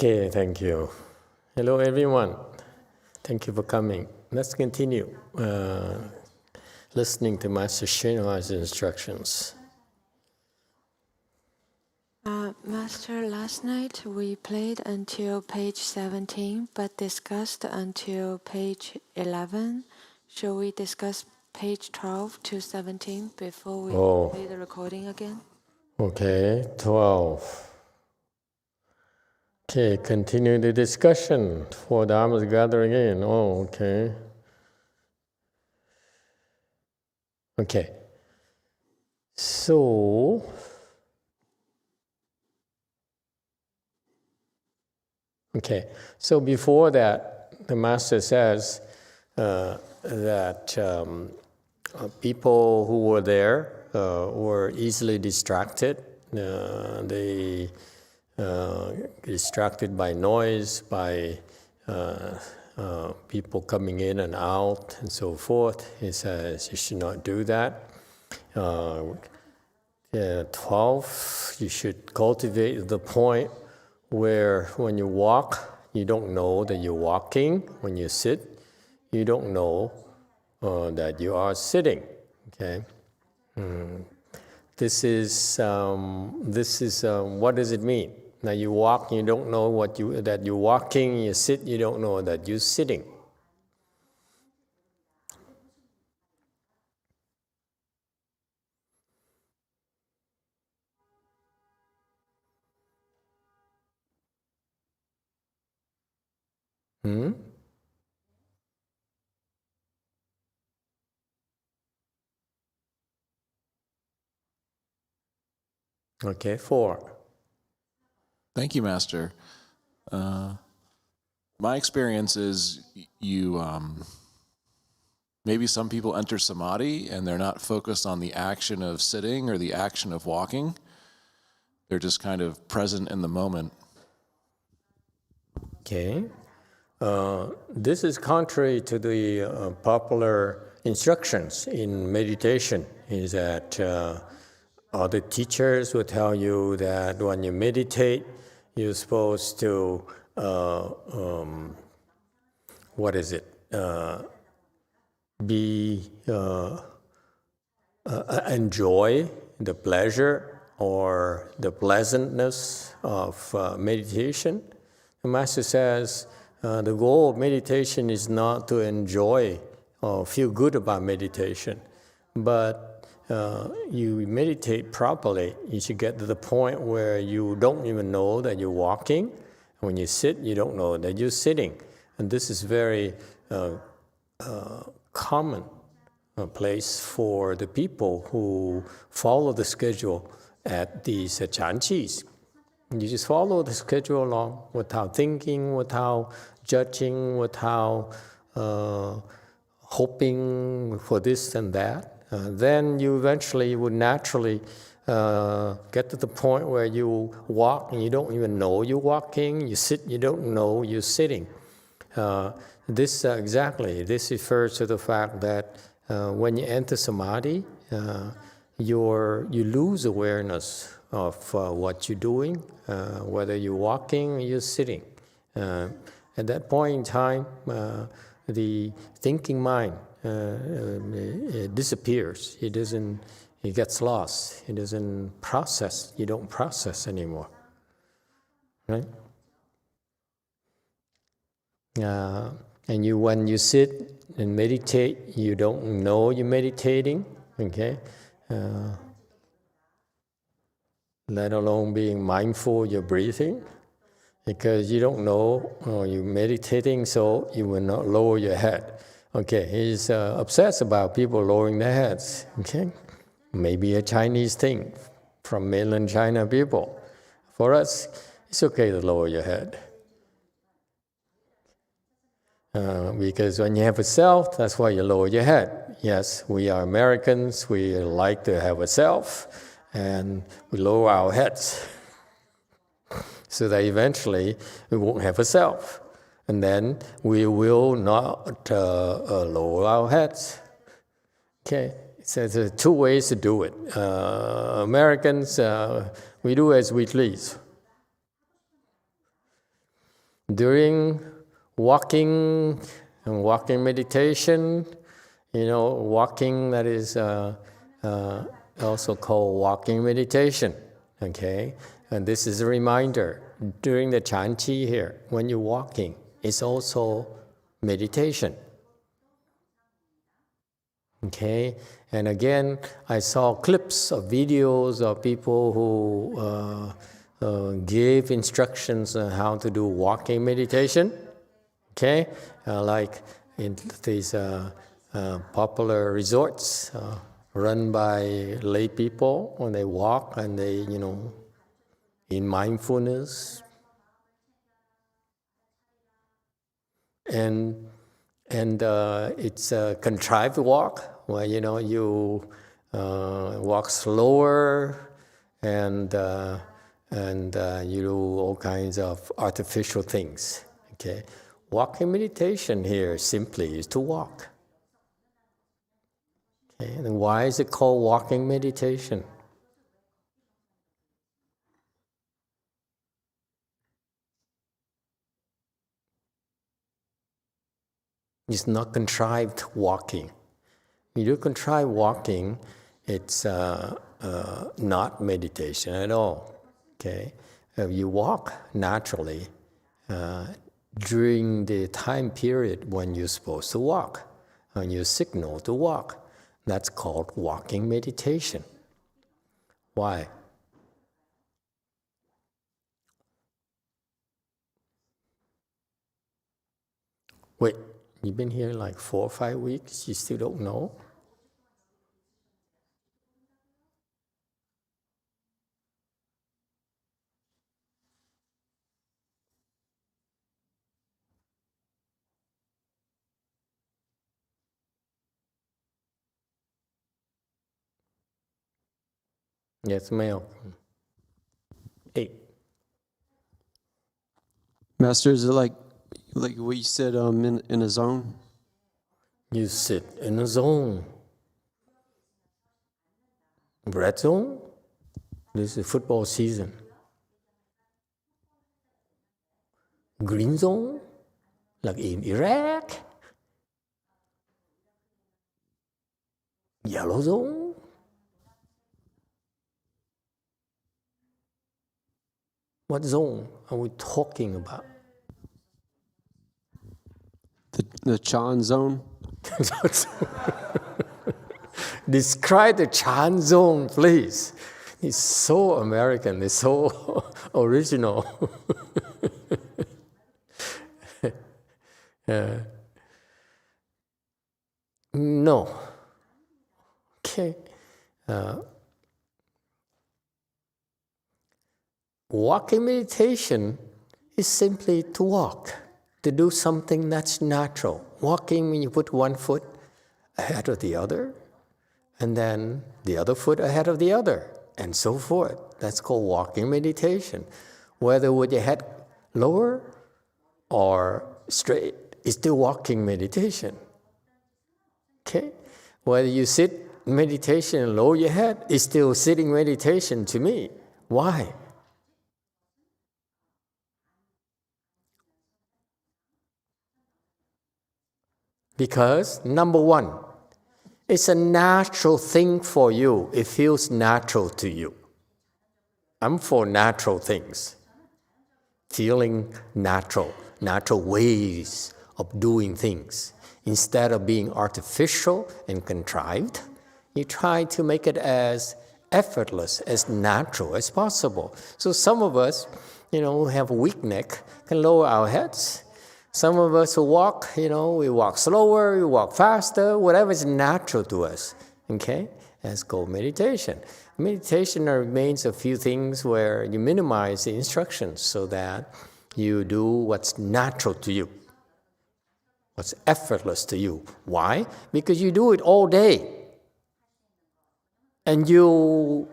Okay, thank you. Hello, everyone. Thank you for coming. Let's continue listening to Master Shinhua's instructions. Master, last night we played until page 17, but discussed until page 11. Shall we discuss page 12 to 17 before we play the recording again? Okay, 12. Okay, continue the discussion for Dharma's gathering in. Okay. Okay. So, before that, the Master says that people who were there were easily distracted. They distracted by noise, by people coming in and out, and so forth. He says you should not do that. 12, you should cultivate the point where when you walk, you don't know that you're walking. When you sit, you don't know that you are sitting. Okay. This is what does it mean? Now you walk, you don't know that you're walking. You sit, you don't know that you're sitting. Okay, 4. Thank you, Master. My experience is you, maybe some people enter Samadhi and they're not focused on the action of sitting or the action of walking. They're just kind of present in the moment. Okay. This is contrary to the popular instructions in meditation, is that other teachers will tell you that when you meditate, you're supposed to, enjoy the pleasure or the pleasantness of meditation. The Master says the goal of meditation is not to enjoy or feel good about meditation, but you meditate properly. You should get to the point where you don't even know that you're walking. When you sit, you don't know that you're sitting. And this is very common place for the people who follow the schedule at these chanchis. You just follow the schedule along without thinking, without judging, without hoping for this and that. Then you eventually would naturally get to the point where you walk and you don't even know you're walking. You sit, you don't know you're sitting. This refers to the fact that when you enter Samadhi, you lose awareness of what you're doing, whether you're walking or you're sitting. At that point in time, the thinking mind it disappears. It gets lost. It doesn't process. You don't process anymore, right? And when you sit and meditate, you don't know you're meditating. Okay. Let alone being mindful of your breathing, because you don't know you're meditating, so you will not lower your head. Okay, he's obsessed about people lowering their heads. Okay, maybe a Chinese thing from mainland China people. For us, it's okay to lower your head. Because when you have a self, that's why you lower your head. Yes, we are Americans, we like to have a self, and we lower our heads so that eventually we won't have a self. And then we will not lower our heads. Okay, so there's 2 ways to do it. Americans, we do as we please. During walking and walking meditation, walking that is also called walking meditation, okay? And this is a reminder, during the chanchi here, when you're walking, it's also meditation. Okay, and again, I saw clips of videos of people who gave instructions on how to do walking meditation. Okay, like in these popular resorts run by lay people, when they walk and they, in mindfulness. And it's a contrived walk where you walk slower and you do all kinds of artificial things. Okay, walking meditation here simply is to walk. Okay, and why is it called walking meditation? It's not contrived walking. When you do contrived walking, it's not meditation at all. Okay, you walk naturally during the time period when you're supposed to walk, when you signal to walk. That's called walking meditation. Why? Wait, you've been here like 4 or 5 weeks, you still don't know? Yes, male. 8. Master, is it like what you said in a zone? You sit in a zone. Red zone? This is football season. Green zone? Like in Iraq? Yellow zone? What zone are we talking about? The Chan zone? Describe the Chan zone, please. It's so American, it's so original. No. Okay. Walking meditation is simply to walk, to do something that's natural. Walking, when you put one foot ahead of the other, and then the other foot ahead of the other, and so forth. That's called walking meditation. Whether with your head lower or straight, it's still walking meditation. Okay? Whether you sit meditation and lower your head, it's still sitting meditation to me. Why? Because, number one, it's a natural thing for you. It feels natural to you. I'm for natural things. Feeling natural ways of doing things. Instead of being artificial and contrived, you try to make it as effortless, as natural as possible. So some of us, who have a weak neck, can lower our heads. Some of us who walk, we walk slower, we walk faster, whatever is natural to us. Okay? That's called meditation. Meditation remains a few things where you minimize the instructions so that you do what's natural to you, what's effortless to you. Why? Because you do it all day. And you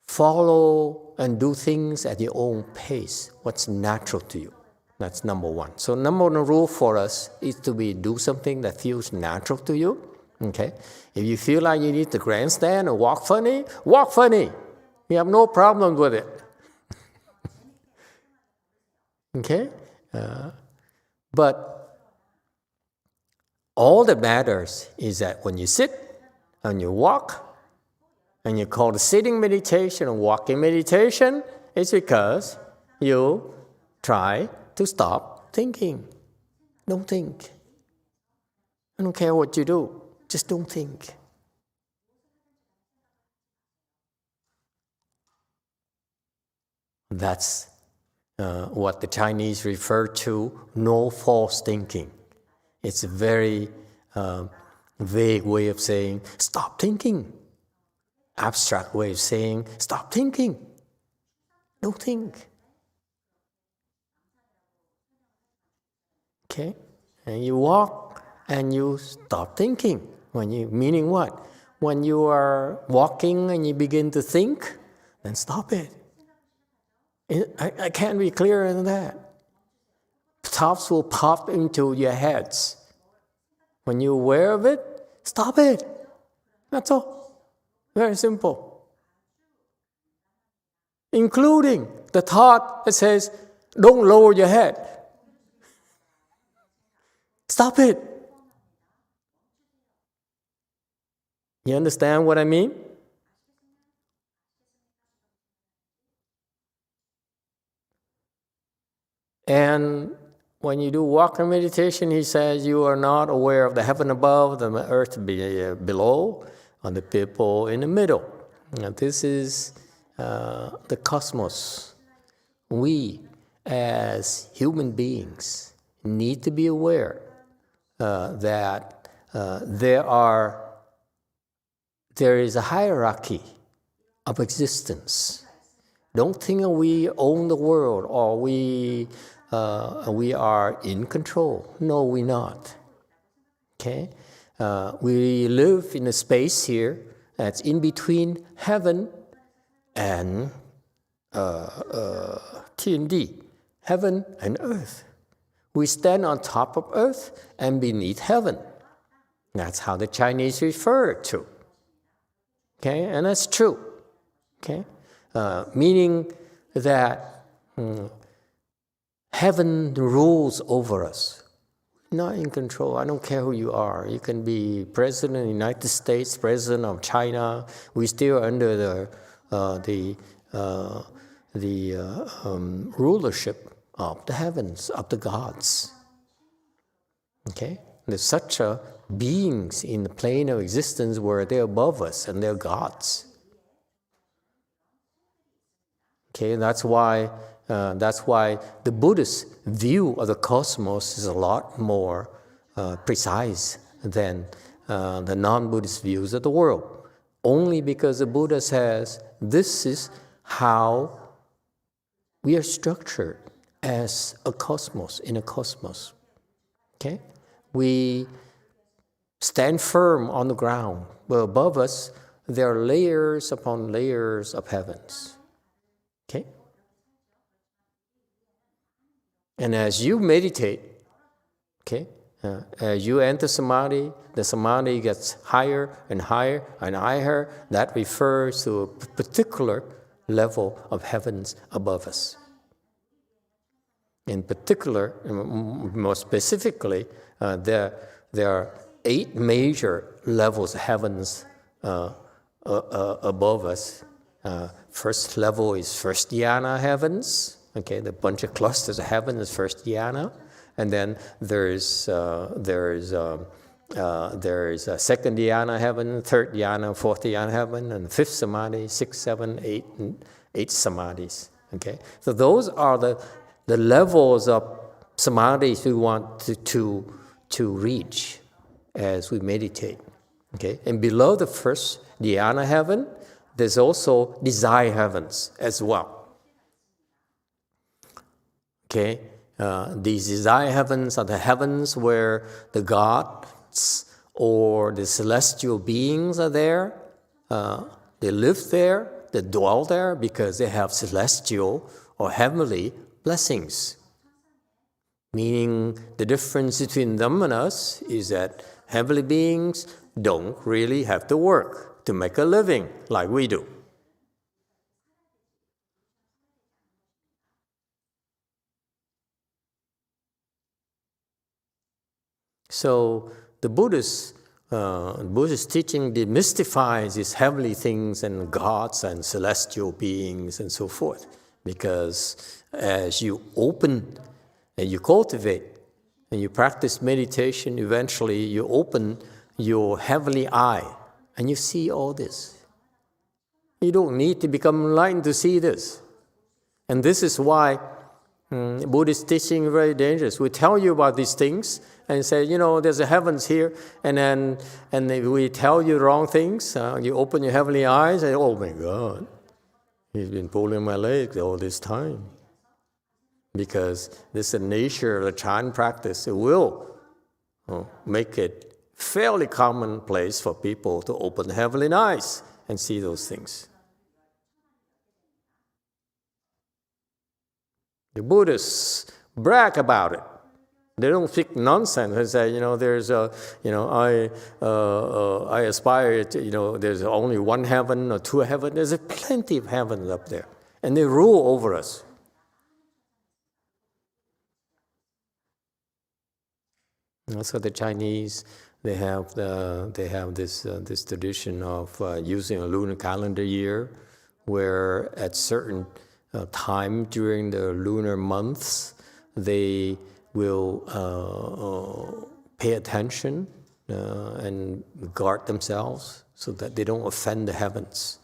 follow and do things at your own pace, what's natural to you. That's number one. So number one rule for us is to do something that feels natural to you. Okay? If you feel like you need to grandstand or walk funny, walk funny. We have no problem with it. Okay? But all that matters is that when you sit and you walk, and you call the sitting meditation or walking meditation, it's because you try to stop thinking. Don't think. I don't care what you do, just don't think. That's what the Chinese refer to no false thinking. It's a very vague way of saying, stop thinking. Abstract way of saying, stop thinking. Don't think. Okay? And you walk and you stop thinking. Meaning what? When you are walking and you begin to think, then stop it. I can't be clearer than that. Thoughts will pop into your heads. When you're aware of it, stop it. That's all. Very simple. Including the thought that says, don't lower your head. Stop it. You understand what I mean? And when you do walking meditation, he says you are not aware of the heaven above, the earth below, and the people in the middle. And this is the cosmos. We, as human beings, need to be aware that there is a hierarchy of existence. Don't think we own the world or we are in control. No, we're not. Okay? We live in a space here that's in between heaven and T&D, heaven and earth. We stand on top of earth and beneath heaven. That's how the Chinese refer it to. Okay, and that's true. Okay, meaning that heaven rules over us. Not in control. I don't care who you are. You can be president of the United States, president of China. We're still under the rulership of the heavens, of the gods. Okay? There's such beings in the plane of existence where they're above us and they're gods. Okay, that's why the Buddhist view of the cosmos is a lot more precise than the non-Buddhist views of the world. Only because the Buddha says this is how we are structured as a cosmos, in a cosmos. Okay? We stand firm on the ground, but above us there are layers upon layers of heavens. Okay? And as you meditate, okay, as you enter Samadhi, the Samadhi gets higher and higher and higher. That refers to a particular level of heavens above us. In particular, more specifically, there are 8 major levels of heavens above us. First level is first dhyana heavens. Okay, the bunch of clusters of heaven is first dhyana, and then there is a second dhyana heaven, third dhyana, fourth dhyana heaven, and fifth samadhi, 6, 7, 8, and 8 samadhis. Okay, so those are the levels of samadhis we want to reach as we meditate. Okay, and below the first dhyana heaven, there's also desire heavens as well. Okay, these desire heavens are the heavens where the gods or the celestial beings are there. They live there, they dwell there because they have celestial or heavenly blessings. Meaning the difference between them and us is that heavenly beings don't really have to work to make a living like we do. So the Buddhist teaching demystifies these heavenly things and gods and celestial beings and so forth. Because as you open and you cultivate and you practice meditation, eventually you open your heavenly eye and you see all this. You don't need to become enlightened to see this. And this is why Buddhist teaching is very dangerous. We tell you about these things and say, there's a heavens here, and we tell you wrong things. You open your heavenly eyes and, oh my God, he's been pulling my leg all this time. Because this is the nature of the Chan practice. It will make it fairly commonplace for people to open the heavenly eyes and see those things. The Buddhists brag about it. They don't speak nonsense and say, there's I aspire to, there's only one heaven or two heaven. There's plenty of heavens up there, and they rule over us. Also, the Chinese, they have this tradition of using a lunar calendar year, where at certain time during the lunar months, they will pay attention and guard themselves so that they don't offend the heavens,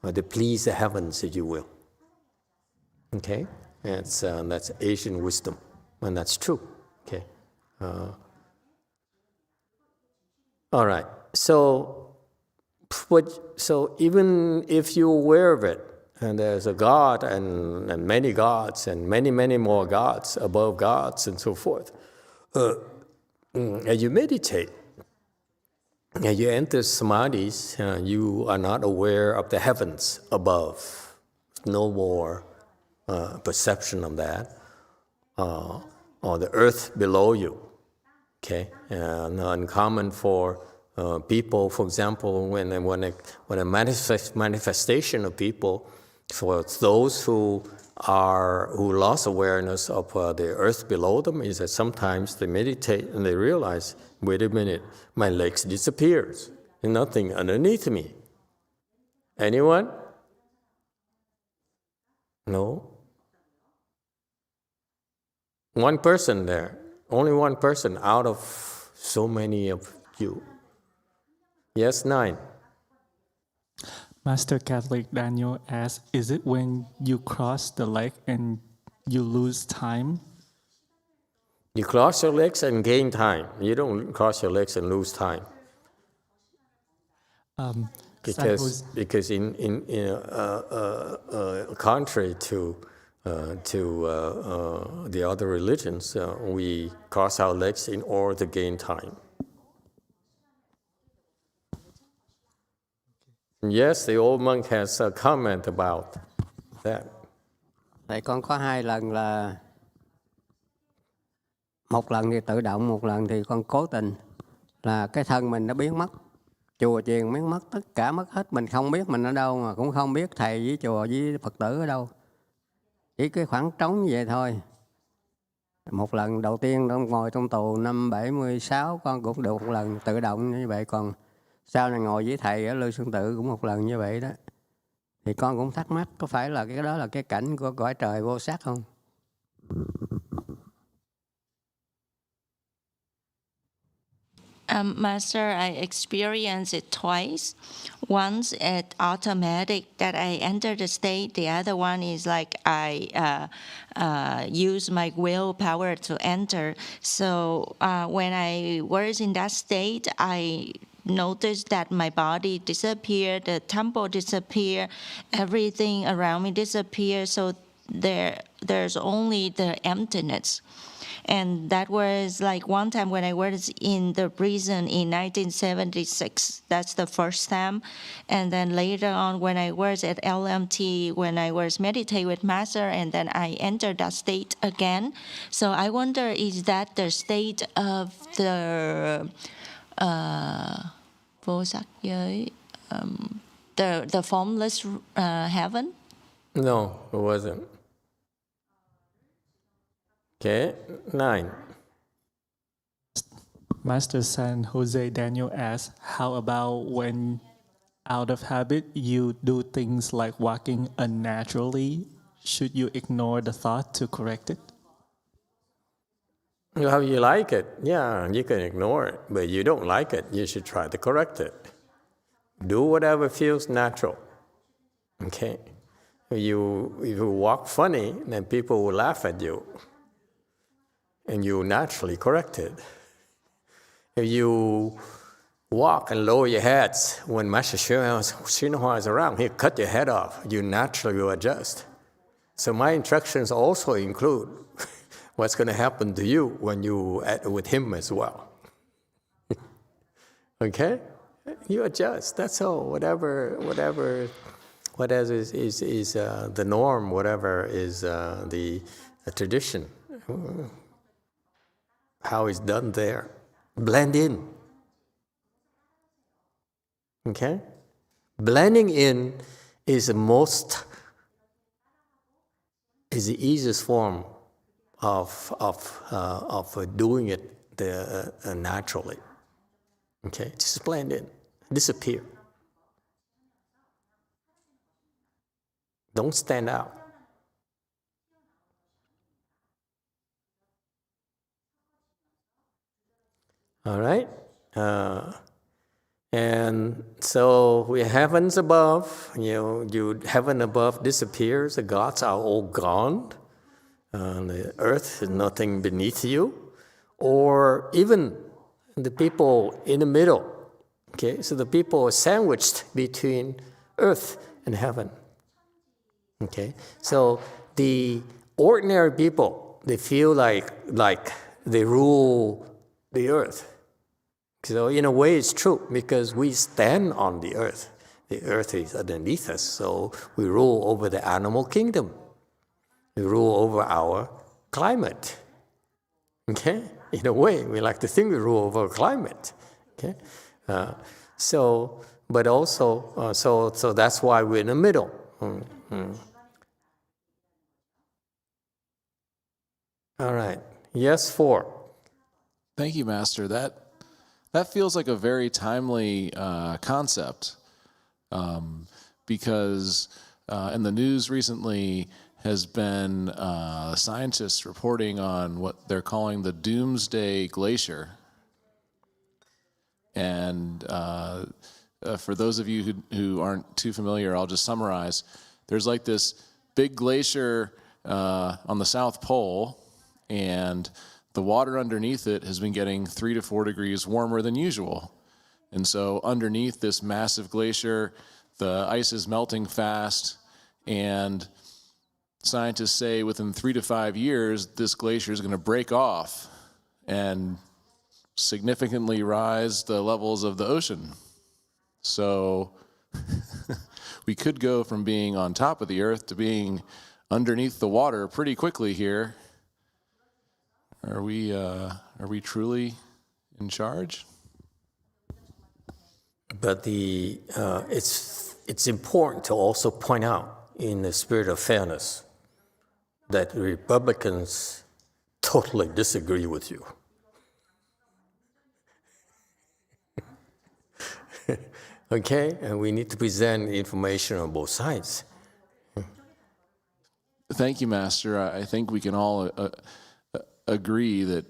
or they please the heavens, if you will. Okay, that's Asian wisdom, and that's true. Okay. All right. So even if you're aware of it, and there's a God and many gods and many, many more gods above gods and so forth, as you meditate, as you enter samadhis, you are not aware of the heavens above. No more perception of that, or the earth below you. Okay, uncommon for people. For example, when a manifestation of people, for those who lost awareness of the earth below them, is that sometimes they meditate and they realize, wait a minute, my legs disappears, and nothing underneath me. Anyone? No. One person there. Only one person out of so many of you. Yes, 9. Master Catholic Daniel asks, is it when you cross the leg and you lose time? You cross your legs and gain time. You don't cross your legs and lose time. Because in contrary to the other religions, we cross our legs in order to gain time. Yes, the old monk has a comment about that. Vậy con có 2 lần là, một lần thì tự động, một lần thì con cố tình, là cái thân mình nó biến mất, chùa chiền biến mất, tất cả mất hết, mình không biết mình ở đâu, mà cũng không biết thầy với chùa với Phật tử ở đâu. Chỉ cái khoảng trống như vậy thôi. Một lần đầu tiên ngồi trong tù năm 76, con cũng được một lần tự động như vậy. Còn sau này ngồi với thầy ở Lư Xuân Tự cũng một lần như vậy đó. Thì con cũng thắc mắc, có phải là cái đó là cái cảnh của cõi trời vô sắc không? Master, I experienced it twice. Once at automatic that I entered the state. The other one is like I use my willpower to enter. So when I was in that state, I noticed that my body disappeared, the temple disappeared, everything around me disappeared. So there's only the emptiness. And that was like one time when I was in the prison in 1976. That's the first time. And then later on when I was at LMT, when I was meditating with Master, and then I entered that state again. So I wonder, is that the state of the vô sắc giới, the formless heaven? No, it wasn't. Okay, 9. Master San Jose Daniel asks, how about when out of habit you do things like walking unnaturally? Should you ignore the thought to correct it? How you like it, yeah, you can ignore it, but you don't like it, you should try to correct it. Do whatever feels natural, okay? If you walk funny, then people will laugh at you, and you naturally correct it. If you walk and lower your heads when Master Xinhua is around, he'll cut your head off, you naturally will adjust. So my instructions also include what's going to happen to you when you act with him as well. Okay? You adjust, that's all. Whatever is the norm, whatever is the tradition, how it's done there. Blend in. Okay? Blending in is the easiest form of doing it naturally. Okay? Just blend in. Disappear. Don't stand out. All right? And so we heavens above, heaven above disappears, the gods are all gone, the earth is nothing beneath you, or even the people in the middle. Okay, so the people are sandwiched between earth and heaven. Okay, so the ordinary people, they feel like they rule the earth. So in a way it's true, because we stand on the earth. The earth is underneath us, so we rule over the animal kingdom. We rule over our climate. Okay? In a way, we like to think we rule over our climate. Okay? So that's why we're in the middle. All right. Yes, 4. Thank you, Master. That feels like a very timely concept, because in the news recently has been scientists reporting on what they're calling the Doomsday Glacier. And for those of you who aren't too familiar, I'll just summarize. There's like this big glacier on the South Pole, and the water underneath it has been getting 3 to 4 degrees warmer than usual. And so underneath this massive glacier, the ice is melting fast, and scientists say within 3 to 5 years, this glacier is going to break off and significantly rise the levels of the ocean. So we could go from being on top of the earth to being underneath the water pretty quickly here. Are we truly in charge? But it's important to also point out, in the spirit of fairness, that Republicans totally disagree with you. Okay? And we need to present information on both sides. Thank you, Master. I think we can all agree that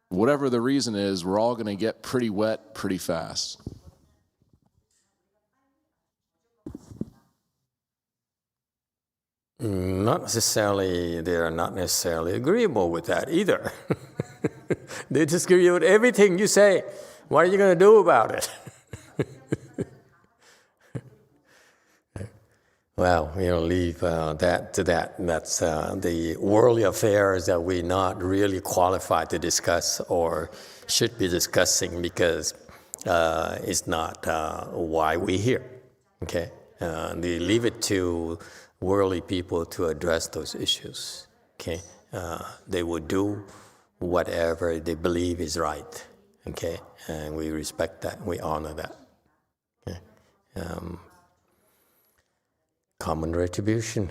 whatever the reason is, we're all going to get pretty wet pretty fast. Not necessarily, they are not necessarily agreeable with that either. They disagree with everything you say. What are you going to do about it? Well, leave that to that. That's the worldly affairs that we're not really qualified to discuss or should be discussing, because it's not why we're here. Okay, they leave it to worldly people to address those issues. Okay, they will do whatever they believe is right. Okay, and we respect that, we honor that. Okay. Common retribution.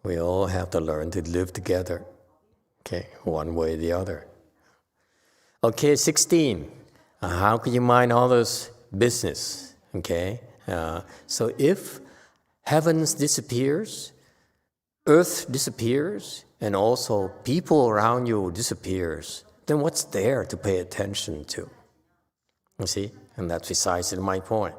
We all have to learn to live together, okay, one way or the other. Okay, 16. How can you mind others' business? Okay, so if heavens disappears, earth disappears, and also people around you disappears, then what's there to pay attention to? You see, and that's precisely my point.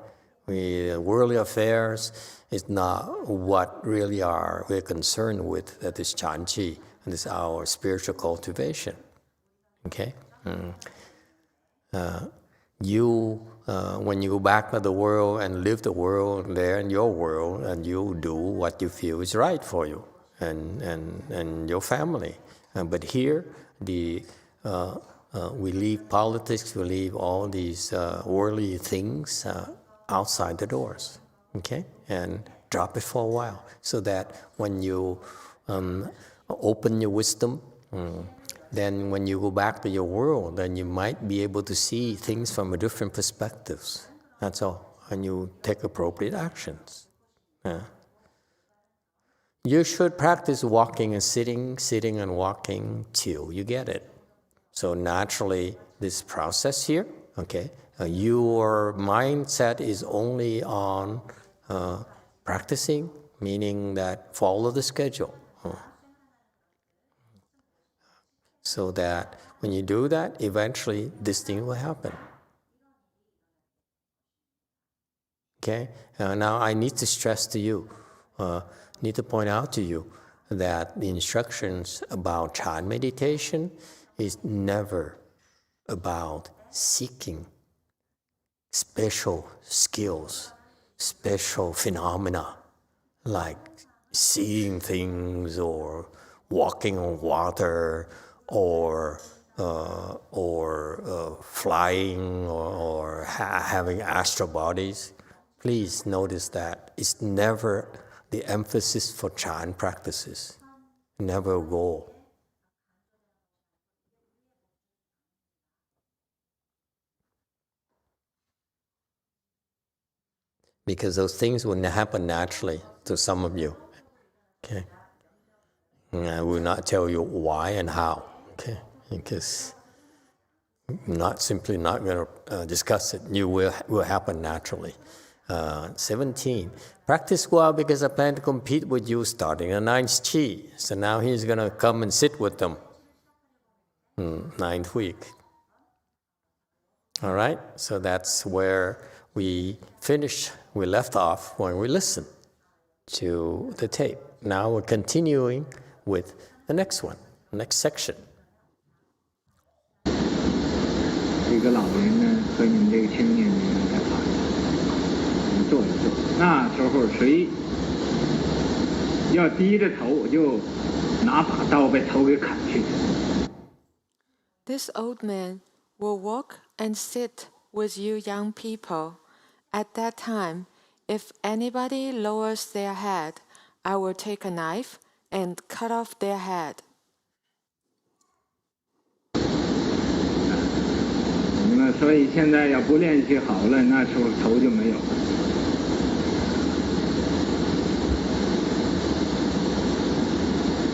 Worldly affairs is not what really we're concerned with. That is Chanchi, and this is our spiritual cultivation. Okay. When you go back to the world and live the world there in your world, and you do what you feel is right for you and your family. But here, we leave politics, we leave all these worldly things outside the doors, okay? And drop it for a while, so that when you open your wisdom, then when you go back to your world, then you might be able to see things from a different perspectives. That's all. And you take appropriate actions. You should practice walking and sitting, sitting and walking till you get it. So naturally, this process here, okay, your mindset is only on practicing, meaning that follow the schedule. So that when you do that, eventually this thing will happen. Okay? Now I need to stress to you, need to point out to you that the instructions about Chan meditation is never about seeking special skills, special phenomena, like seeing things or walking on water, or flying, or having astral bodies. Please notice that it's never the emphasis for Chan practices, never a goal. Because those things will happen naturally to some of you. Okay? And I will not tell you why and how. Okay, because I'm not going to discuss it. You will happen naturally. 17. Practice well because I plan to compete with you starting the 9th chi. So now he's going to come and sit with them. 9th week. All right. So that's where we left off when we listened to the tape. Now we're continuing with the next one, next section. 这个老人呢和你们这个青年人在讨论，你坐一坐。那时候谁要低着头，就拿把刀把头给砍去。This old man will walk and sit with you young people. At that time, if anybody lowers their head, I will take a knife and cut off their head. 所以现在要不练习好了，那时候头就没有了。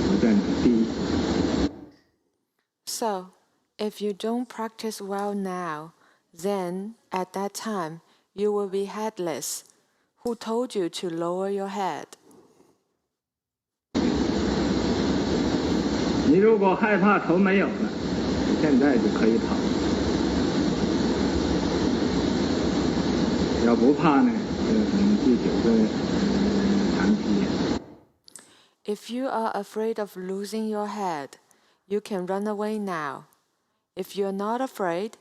不断地低。So, if you don't practice well now, then at that time you will be headless. Who told you to lower your head? 你如果害怕头没有了，现在就可以跑。要不怕呢，可能第9个长期。If you are afraid of losing your head, you can run away now. If you're not afraid,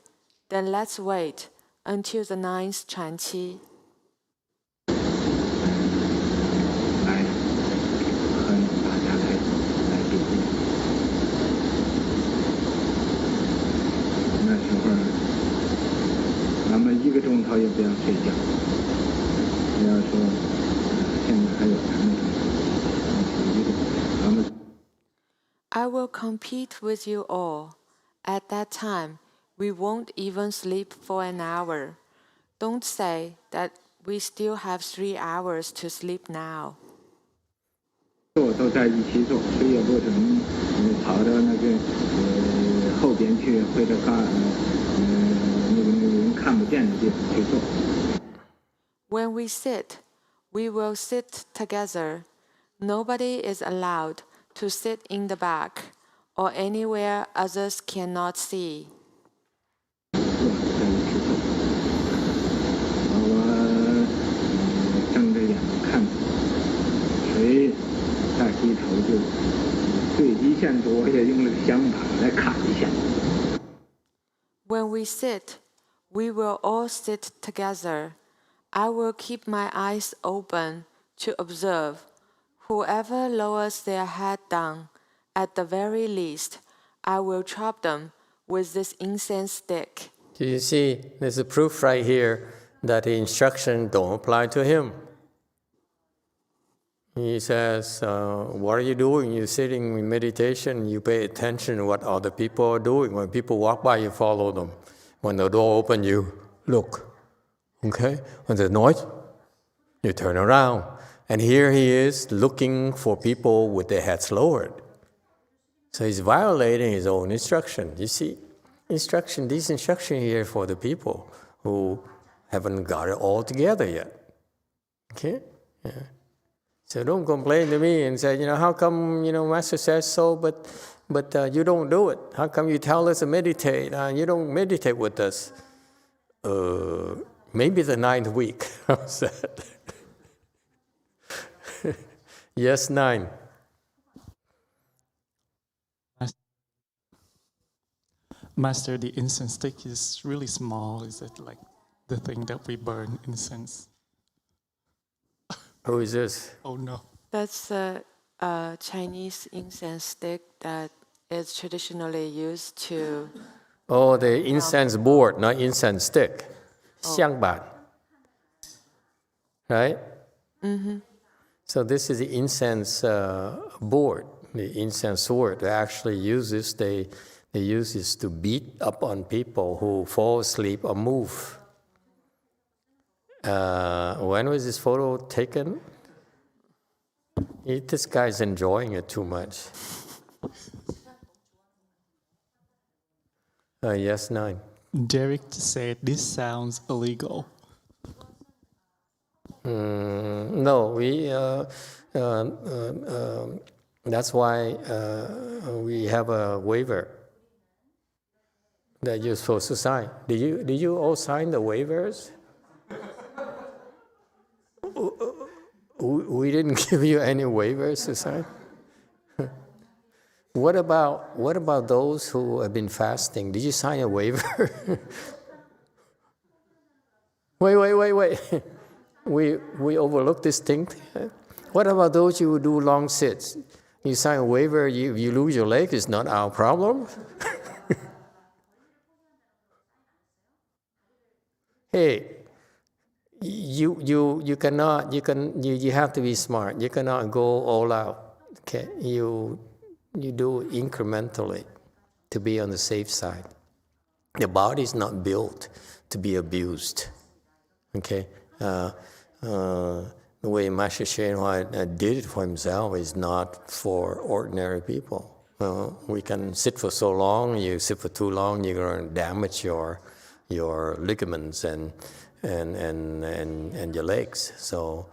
then let's wait until the 9th Chanqi. 来和大家来比喻。那时候，咱们1个钟头也不要睡觉，不要说现在还有2个钟头，咱们。I will compete with you all. At that time, we won't even sleep for an hour. Don't say that we still have 3 hours to sleep now. 都在一起做，睡觉过程，跑到那个后边去，或者那个人看不见的地方去做。When we sit, we will sit together. Nobody is allowed to sit in the back or anywhere others cannot see. 我睁着眼睛看，谁再低头就对极限度，我也用了想法来卡一下。When we sit, we will all sit together. I will keep my eyes open to observe. Whoever lowers their head down, at the very least, I will chop them with this incense stick. Do you see, there's a proof right here that the instruction don't apply to him. He says, what are you doing? You're sitting in meditation, you pay attention to what other people are doing. When people walk by, you follow them. When the door opens, you look. Okay? When there's noise, you turn around. And here he is looking for people with their heads lowered. So he's violating his own instruction. You see, these instructions here for the people who haven't got it all together yet. Okay? Yeah. So don't complain to me and say, how come, Master says so, but you don't do it? How come you tell us to meditate? You don't meditate with us. Maybe the 9th week. How's that? Yes, 9. Master, the incense stick is really small. Is it like the thing that we burn incense? Who is this? Oh no. That's a Chinese incense stick that is traditionally used to... Oh, the incense board, not incense stick. 香板. Right? Mm-hmm. So this is the incense board, the incense sword. They actually use this. They use this to beat up on people who fall asleep or move. When was this photo taken? This guy's enjoying it too much. Yes, 9. Derek said this sounds illegal. No, that's why we have a waiver that you're supposed to sign. Did you all sign the waivers? We didn't give you any waivers to sign. What about those who have been fasting? Did you sign a waiver? Wait. We overlooked this thing. What about those who do long sits? You sign a waiver, you lose your leg, it's not our problem. Hey, you have to be smart. You cannot go all out. Okay, you do incrementally to be on the safe side. The body is not built to be abused. Okay, the way Master YongHua did it for himself is not for ordinary people. We can sit for so long. You sit for too long, you're going to damage your ligaments and your legs. So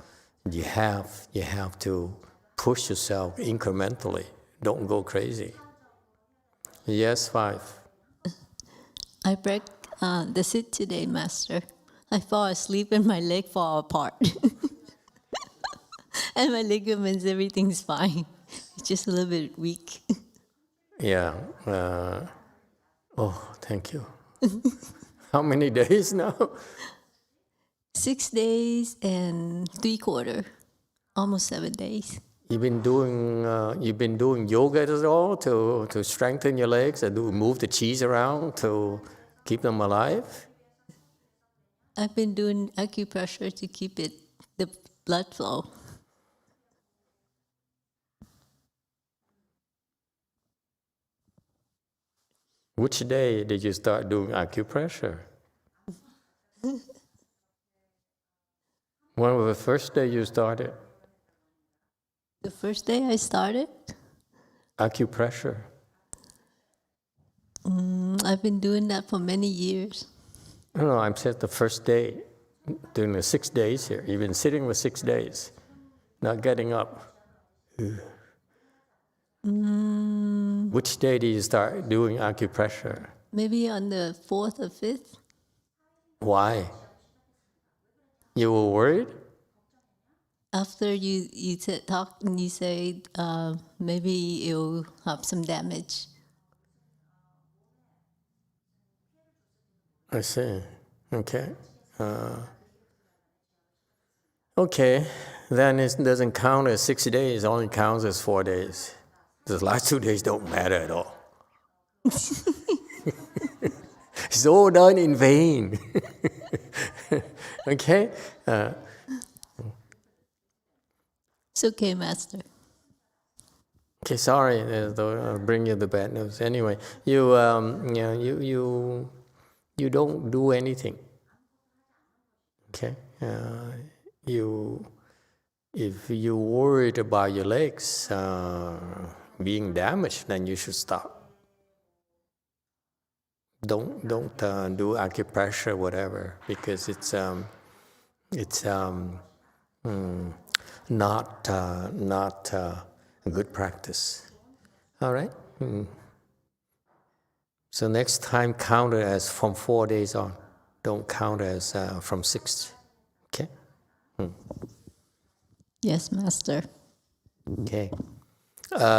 you have to push yourself incrementally. Don't go crazy. Yes, 5. I broke the sit today, Master. I fall asleep and my leg fall apart. And my ligaments, everything's fine. It's just a little bit weak. Yeah. Thank you. How many days now? 6 days and 3/4, almost 7 days. You've been doing yoga at all to strengthen your legs and move the cheese around to keep them alive? I've been doing acupressure to keep the blood flow. Which day did you start doing acupressure? When was the first day you started? The first day I started? Acupressure. I've been doing that for many years. No, I'm saying the first day, doing the 6 days here. You've been sitting for 6 days, not getting up. Which day do you start doing acupressure? Maybe on the 4th or 5th. Why? You were worried? After you talk and you say maybe it'll have some damage. I see. Okay. Okay. Then it doesn't count as 6 days. It only counts as 4 days. The last 2 days don't matter at all. It's all done in vain. Okay? It's okay, Master. Okay, sorry, I'll bring you the bad news. Anyway, you don't do anything. Okay, if you're worried about your legs being damaged, then you should stop. Don't do acupressure, whatever, because it's not a good practice. All right. So next time count it as from 4 days on. Don't count as from 6. Okay. Yes, Master. Okay.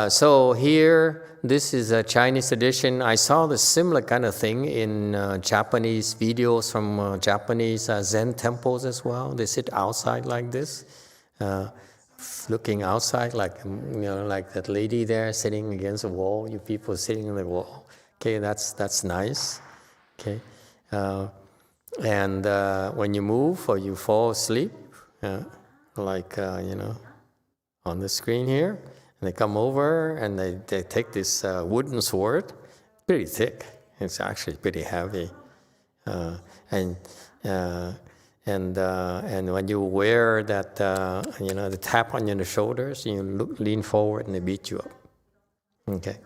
So here, this is a Chinese tradition. I saw the similar kind of thing in Japanese videos from Japanese Zen temples as well. They sit outside like this, looking outside, like like that lady there sitting against the wall. You people sitting on the wall. Okay, that's nice. Okay, and when you move or you fall asleep, like on the screen here. And they come over and they take this wooden sword, pretty thick. It's actually pretty heavy, and when you wear that, the tap on your shoulders, you lean forward and they beat you up. Okay.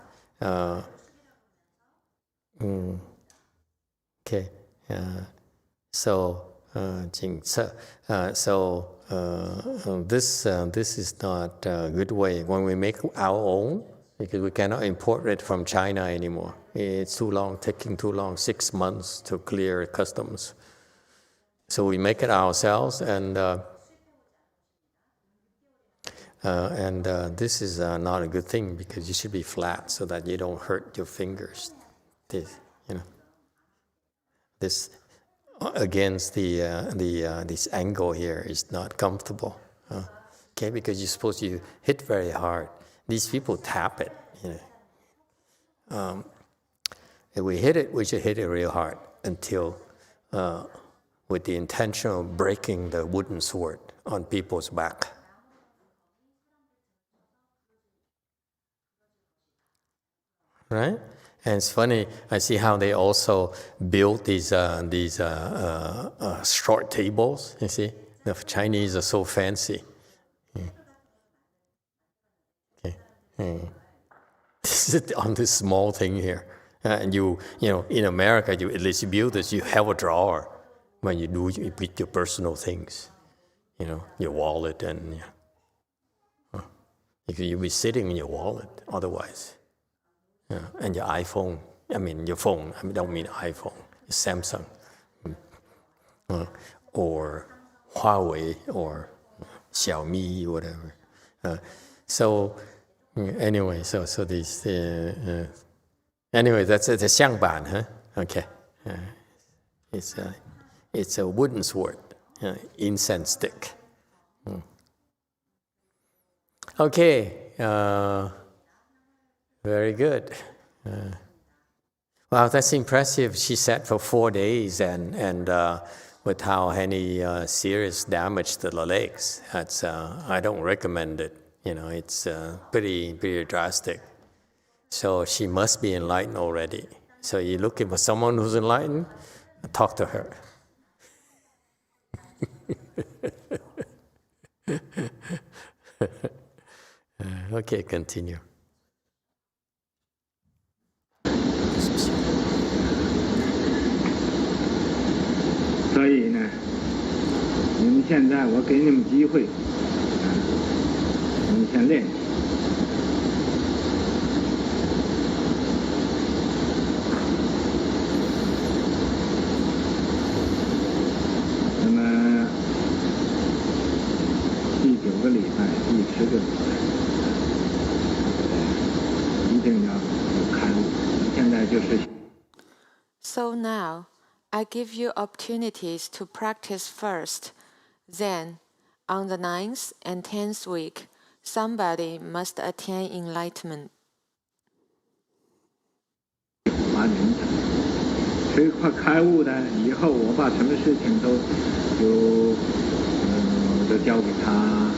Okay. This is not a good way when we make our own, because we cannot import it from China anymore. It's too long, taking too long, 6 months to clear customs. So we make it ourselves, and this is not a good thing, because you should be flat so that you don't hurt your fingers. This against this angle here is not comfortable. Okay, because you're supposed to hit very hard. These people tap it. If we hit it, we should hit it real hard until, with the intention of breaking the wooden sword on people's back. Right? And it's funny, I see how they also build these short tables. You see, the Chinese are so fancy. Okay. Sit on this small thing here, and in America, at least you build this. You have a drawer when you put your personal things, your wallet, and you'll be sitting in your wallet otherwise. And your iPhone, your phone, I don't mean iPhone, Samsung, or Huawei, or Xiaomi, whatever. Anyway, so these, anyway, that's the xiangban, huh? Okay. It's a wooden sword, incense stick. Okay. Very good. Wow, that's impressive. She sat for 4 days and without any serious damage to the legs. That's I don't recommend it. It's pretty drastic. So she must be enlightened already. So you're looking for someone who's enlightened? Talk to her. Okay, continue. 所以呢，你们现在我给你们机会，你们先练习。那么第9个礼拜、第10个礼拜，一定要有开悟。现在就是。So now, I give you opportunities to practice first. Then, on the 9th and 10th week, somebody must attain enlightenment. 发人才，谁快开悟的，以后我把什么事情都交给他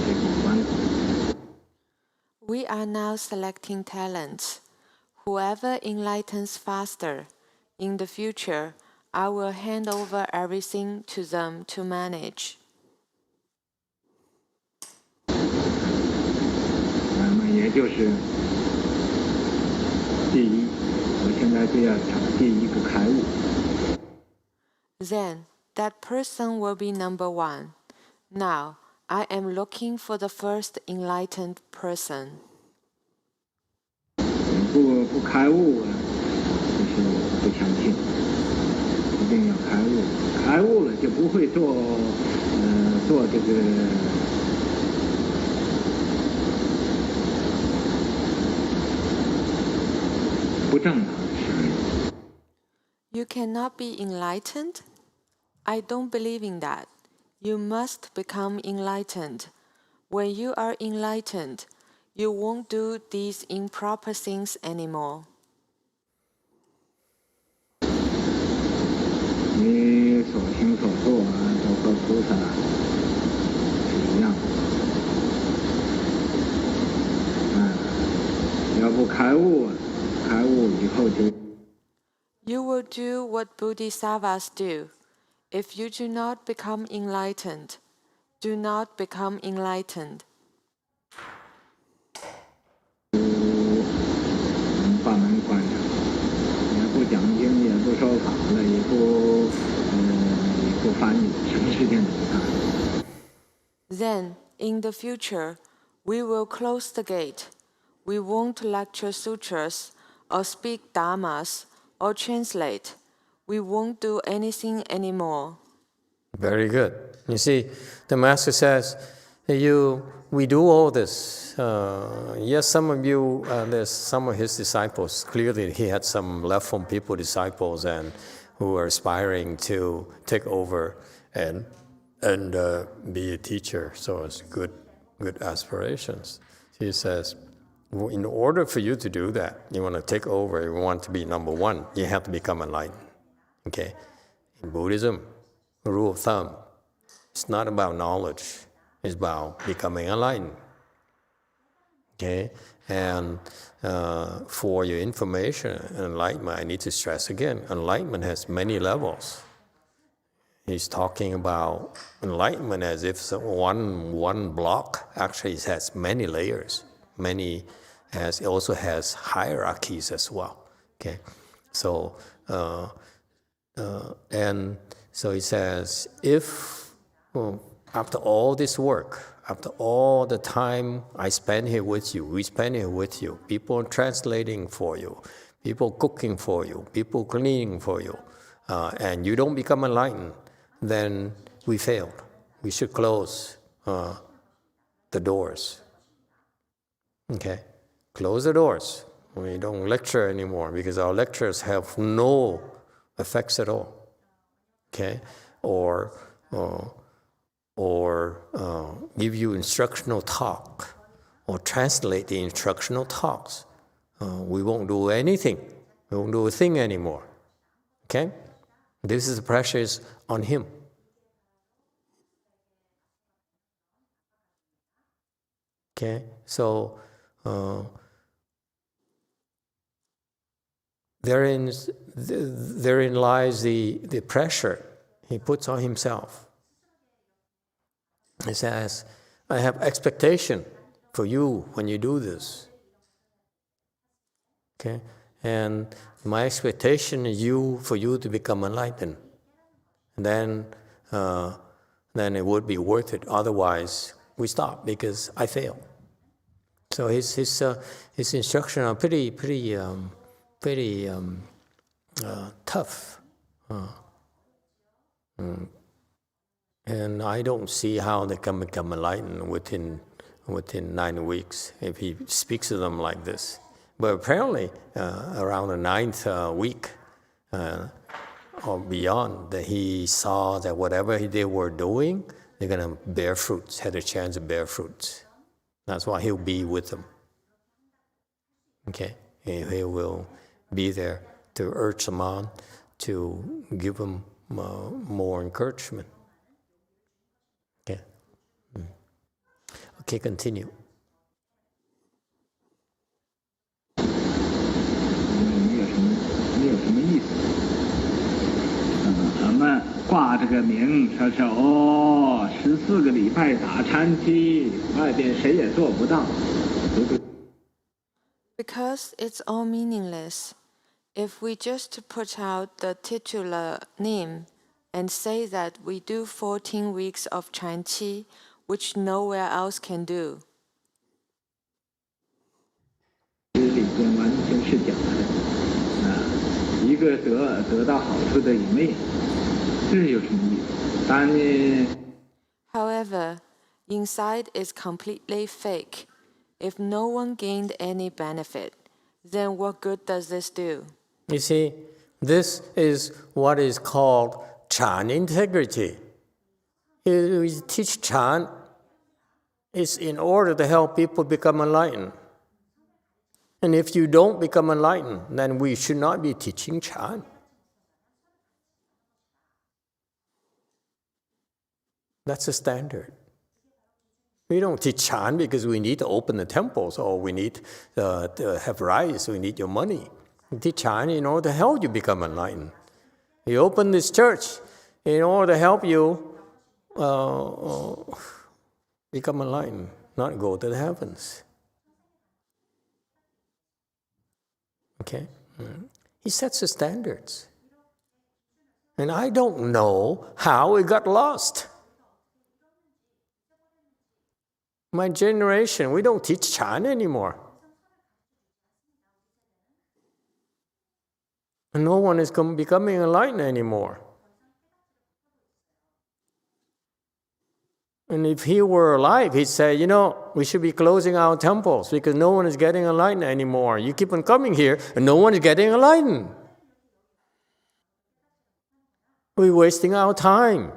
这个管理。We are now selecting talents. Whoever enlightens faster, in the future, I will hand over everything to them to manage. 那么也就是第一，我现在就要讲第一个开悟。Then, that person will be number 1. Now, I am looking for the first enlightened person. 不开悟就是不相信，一定要开悟。开悟了就不会做这个不正当的事。You cannot be enlightened? I don't believe in that. You must become enlightened. When you are enlightened, you won't do these improper things anymore. 你所行所做都和菩萨是一样的。要不开悟以后就。You will do what Bodhisattvas do. If you do not become enlightened, do not become enlightened. 把门关上，也不讲经，也不说法了，也不翻译，什么事情都不干。Then, in the future, we will close the gate. We won't lecture sutras or speak dharmas or translate. We won't do anything anymore. Very good. You see, the master says, we do all this. Yes, some of you, there's some of his disciples. Clearly, he had some left from people, disciples, and who are aspiring to take over and be a teacher. So it's good aspirations. He says, in order for you to do that, you want to take over, you want to be number 1, you have to become enlightened. Okay? In Buddhism, rule of thumb, it's not about knowledge, it's about becoming enlightened. Okay? And for your information, enlightenment, I need to stress again, enlightenment has many levels. He's talking about enlightenment as if one block. Actually, it has many layers, it also has hierarchies as well. Okay, so and so he says, if after all this work, after all the time I spend here with you, we spend here with you, people translating for you, people cooking for you, people cleaning for you, and you don't become enlightened, then we failed. We should close the doors. Okay? Close the doors. We don't lecture anymore because our lectures have no effects at all. Okay? Or give you instructional talk or translate the instructional talks. We won't do anything. We won't do a thing anymore. Okay? This is the pressure on him. Okay? So therein lies the pressure he puts on himself. He says, I have expectation for you when you do this. Okay? And my expectation is for you to become enlightened. then it would be worth it. Otherwise, we stop because I fail. So his instructions are pretty tough. And I don't see how they can become enlightened within 9 weeks if he speaks to them like this. But apparently, around the 9th week or beyond, that he saw that whatever they were doing, they're going to bear fruits, had a chance to bear fruits. That's why he'll be with them. Okay? He will be there to urge them on, to give them more encouragement. Okay? Okay, continue. 没有什么意思。咱们挂这个名，说是哦，14个礼拜打禅期，外边谁也做不到。Because it's all meaningless. If we just put out the titular name and say that we do 14 weeks of Chan Qi, which nowhere else can do. 里边完全是假的，一个得到好处的也没有，这有什么意思？当然。 However, inside is completely fake. If no one gained any benefit, then what good does this do? You see, this is what is called Chan integrity. We teach Chan is in order to help people become enlightened. And if you don't become enlightened, then we should not be teaching Chan. That's the standard. We don't teach Chan because we need to open the temples or we need to have rice, we need your money. We teach Chan in order to help you become enlightened. We open this church in order to help you become enlightened, not go to the heavens. Okay? He sets the standards. And I don't know how it got lost. My generation, we don't teach Chan anymore. And no one is becoming enlightened anymore. And if he were alive, he'd say, we should be closing our temples because no one is getting enlightened anymore. You keep on coming here and no one is getting enlightened. We're wasting our time.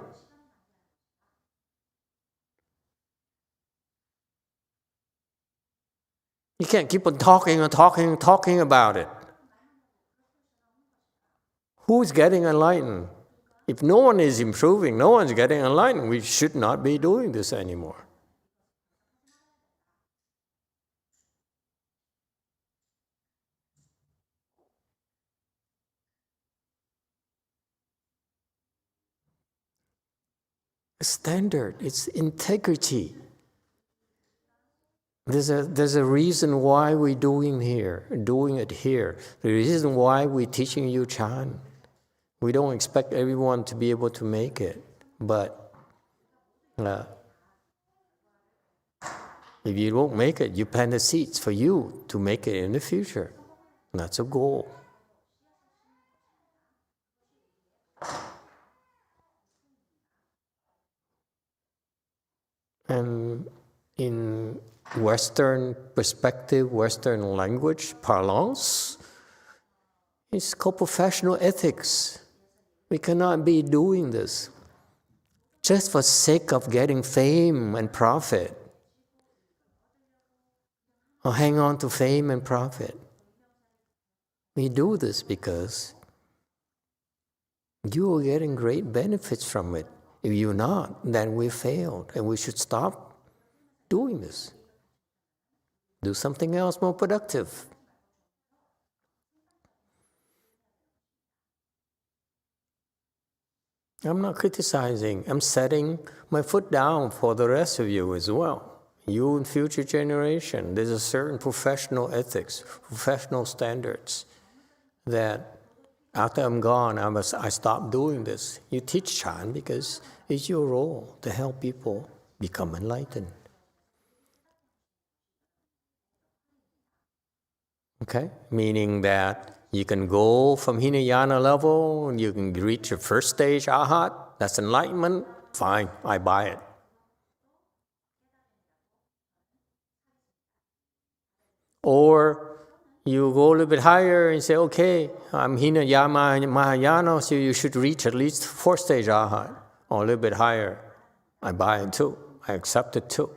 You can't keep on talking about it. Who's getting enlightened? If no one is improving, no one's getting enlightened, we should not be doing this anymore. Standard, it's integrity. There's a reason why we're doing it here. The reason why we're teaching you Chan. We don't expect everyone to be able to make it, but if you won't make it, you plant the seeds for you to make it in the future. That's a goal. And in Western perspective, Western language, parlance, it's called professional ethics. We cannot be doing this just for sake of getting fame and profit, or hang on to fame and profit. We do this because you are getting great benefits from it. If you're not, then we failed, and we should stop doing this. Do something else more productive. I'm not criticizing. I'm setting my foot down for the rest of you as well. You and future generation. There's a certain professional ethics, professional standards that After I'm gone, I stop doing this. You teach Chan because it's your role to help people become enlightened. Okay? Meaning that you can go from Hinayana level, and you can reach your first stage, Arhat, that's enlightenment, fine, I buy it. Or you go a little bit higher and say, okay, I'm Hinayana Mahayana, so you should reach at least fourth stage Arhat, or a little bit higher. I buy it too. I accept it too.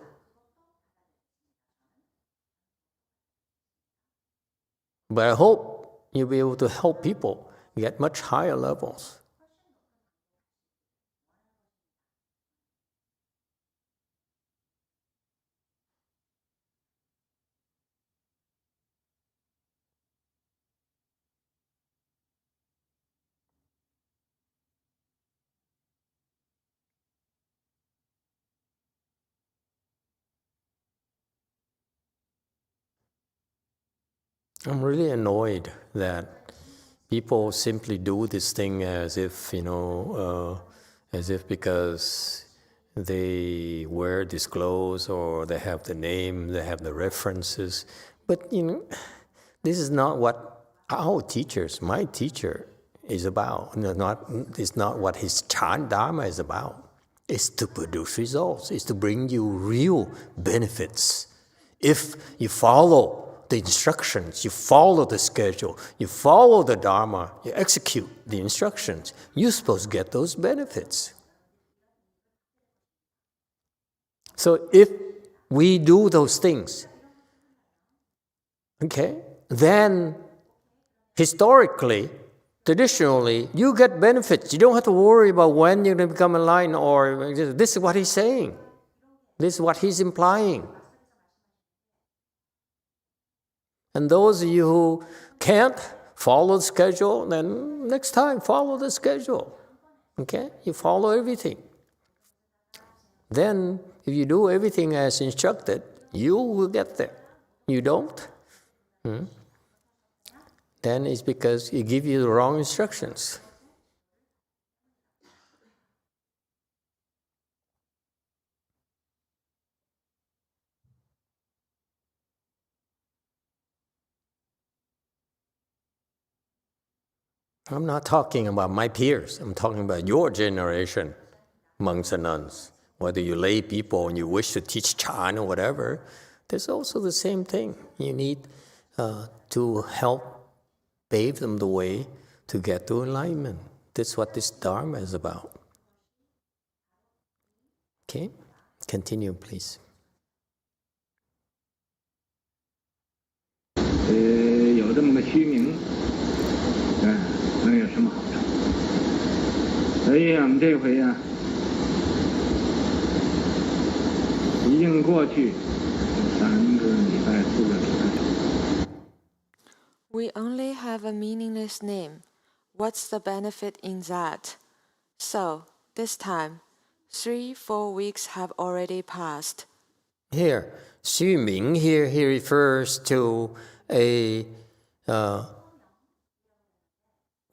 But I hope you'll be able to help people get much higher levels. I'm really annoyed that people simply do this thing as if, as if because they wear this clothes or they have the name, they have the references. But, this is not what our teachers, my teacher, is about. It's not what his Chan Dharma is about. It's to produce results. It's to bring you real benefits. If you follow the instructions, you follow the schedule, you follow the Dharma, you execute the instructions, you're supposed to get those benefits. So if we do those things, okay, then historically, traditionally, you get benefits. You don't have to worry about when you're going to become enlightened, or this is what he's saying. This is what he's implying. And those of you who can't follow the schedule, then next time follow the schedule. Okay? You follow everything. Then, if you do everything as instructed, you will get there. You don't, then it's because he give you the wrong instructions. I'm not talking about my peers. I'm talking about your generation, monks and nuns. Whether you lay people and you wish to teach Chan or whatever, there's also the same thing. You need to help pave them the way to get to enlightenment. That's what this Dharma is about. Okay? Continue, please. 有这么个虚名，能有什么好处？所以我们这回呀，一定过去3个礼拜、4个礼拜。 We only have a meaningless name. What's the benefit in that? So, this time, 3-4 weeks have already passed. Here, Xu Ming here, he refers to a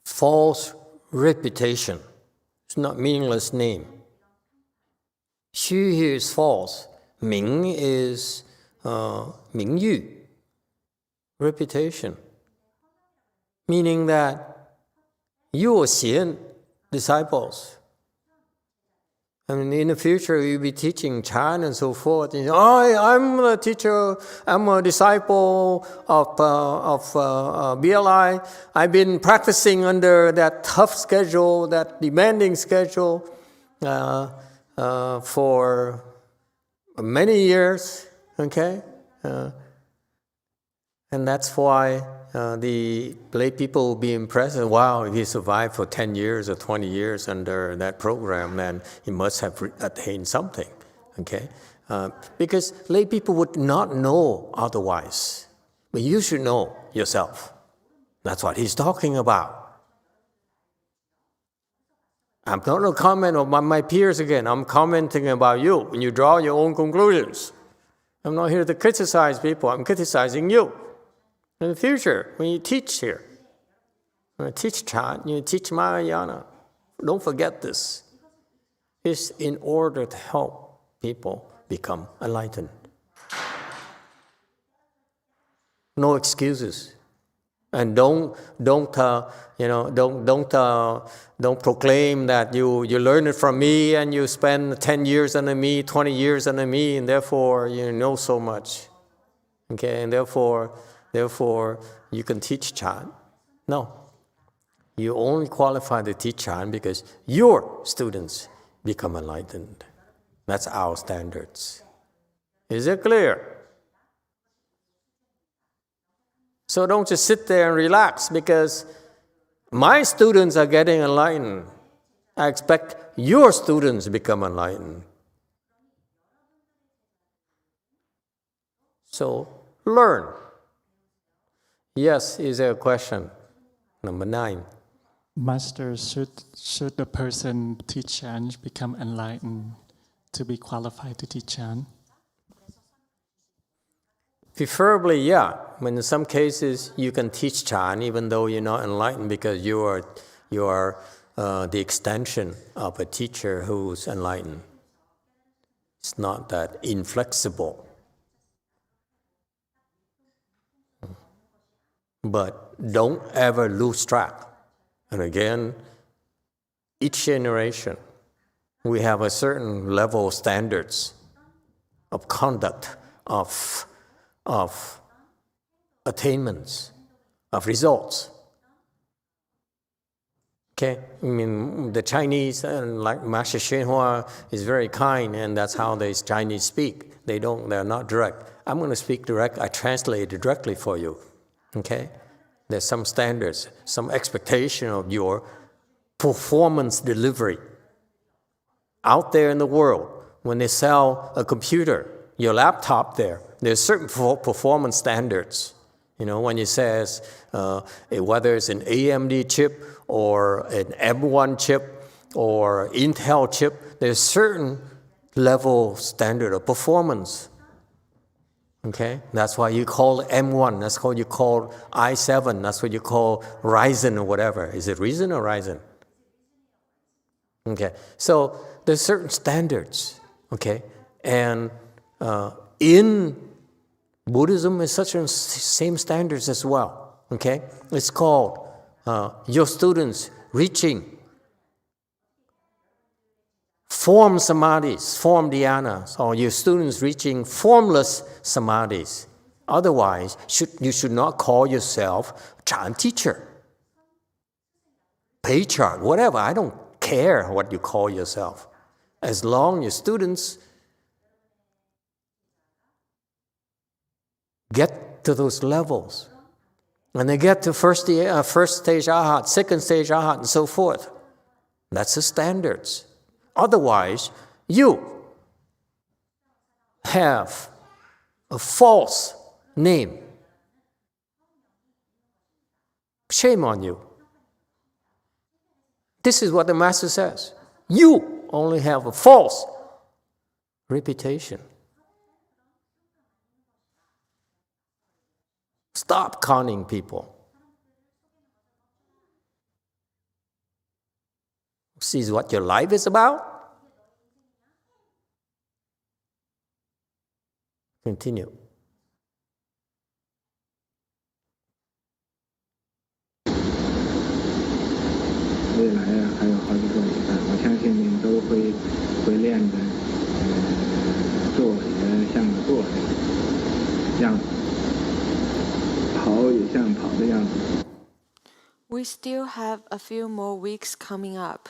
false reputation. It's not meaningless name. Xu here is false. Ming is Mingyu, reputation. Meaning that you will Xian disciples. And in the future, you'll be teaching Chan and so forth. And I'm a teacher, I'm a disciple of BLI. I've been practicing under that tough schedule, that demanding schedule for many years, okay? And that's why the lay people will be impressed. Wow, if he survived for 10 years or 20 years under that program, then he must have attained something, okay? Because lay people would not know otherwise. But you should know yourself. That's what he's talking about. I'm not going to comment on my peers again. I'm commenting about you. When you draw your own conclusions. I'm not here to criticize people. I'm criticizing you. In the future, when you teach here, Teach chant, you teach Mahayana. Don't forget this. It's in order to help people become enlightened. No excuses. And don't proclaim that you learn it from me and you spend 10 years under me, 20 years under me, and therefore you know so much. Okay, and therefore you can teach chant. No. You only qualify to teach chant because your students become enlightened. That's our standards. Is it clear? So don't just sit there and relax because my students are getting enlightened. I expect your students to become enlightened. So learn. Yes, is there a question? Number 9. Master, should the person teach chant become enlightened to be qualified to teach chant? Preferably, yeah. In some cases, you can teach chant even though you're not enlightened because you are the extension of a teacher who's enlightened. It's not that inflexible. But don't ever lose track. And again, each generation, we have a certain level of standards of conduct, of attainments, of results. Okay, I mean, the Chinese, like Master YongHua, is very kind, and that's how the Chinese speak. They're not direct. I'm going to speak direct. I translate it directly for you. Okay, there's some standards, some expectation of your performance delivery. Out there in the world, when they sell a computer, your laptop there's certain performance standards. You know, when it says whether it's an AMD chip or an M1 chip or Intel chip, there's certain level standard of performance. Okay, that's why you call M1. That's what you call i7. That's what you call Ryzen or whatever. Is it Ryzen or Ryzen? Okay, so there's certain standards. Okay, and in Buddhism is such a same standards as well. Okay, it's called your students reaching form samadhis, form dhyanas, or your students reaching formless samadhis. Otherwise, you should not call yourself chant teacher, patriarch, whatever. I don't care what you call yourself, as long as your students get to those levels. When they get to first stage arhat, second stage arhat, and so forth, that's the standards. Otherwise, you have a false name. Shame on you. This is what the Master says. You only have a false reputation. Stop conning people. See what your life is about? Continue. 未来还有好几个礼拜，我相信你们都会练的，做也像做的样子，跑也像跑的样子。 We still have a few more weeks coming up.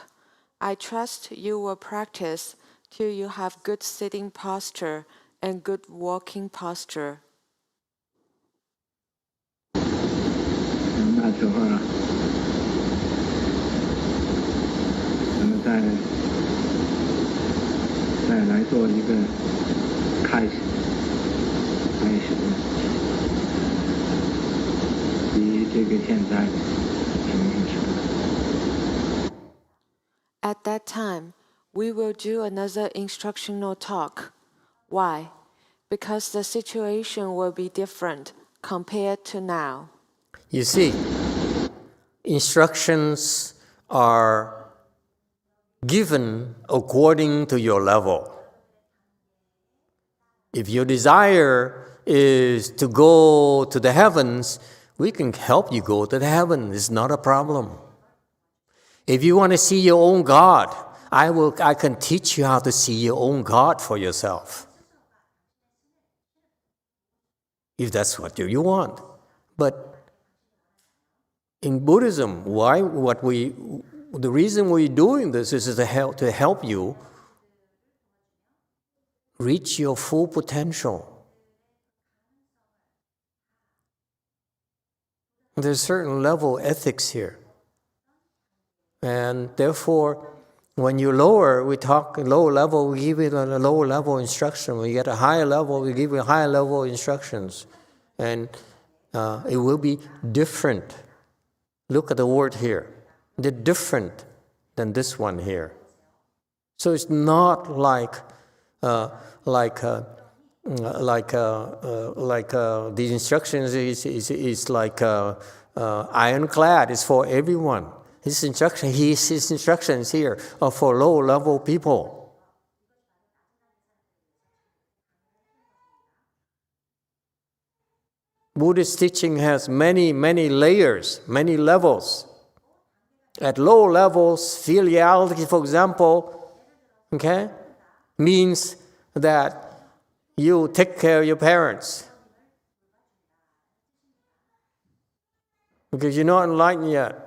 I trust you will practice till you have good sitting posture and good walking posture. 那时候啊，咱们再来做一个开始，比这个现在。 At that time, we will do another instructional talk. Why? Because the situation will be different compared to now. You see, instructions are given according to your level. If your desire is to go to the heavens, we can help you go to the heavens. It's not a problem. If you want to see your own God, I can teach you how to see your own God for yourself. If that's what you want. But in Buddhism, the reason we're doing this is to help you reach your full potential. There's a certain level of ethics here. And therefore, when you we talk lower level, we give you a lower level instruction. When you get a higher level, we give you higher level instructions. And it will be different. Look at the word here. They're different than this one here. So it's not like these instructions is like ironclad. It's for everyone. His instructions here are for low-level people. Buddhist teaching has many, many layers, many levels. At low levels, filiality, for example, means that you take care of your parents. Because you're not enlightened yet.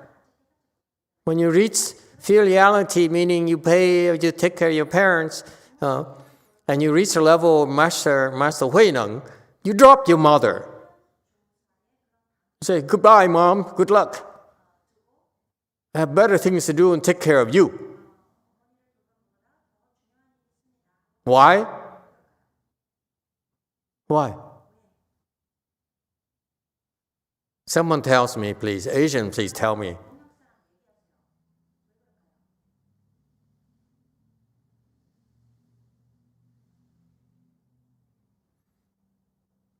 When you reach filiality, meaning you take care of your parents, and you reach a level of Master Huineng, you drop your mother. You say, goodbye, Mom, good luck. I have better things to do and take care of you. Why? Why? Someone tells me, please. Asian, please tell me.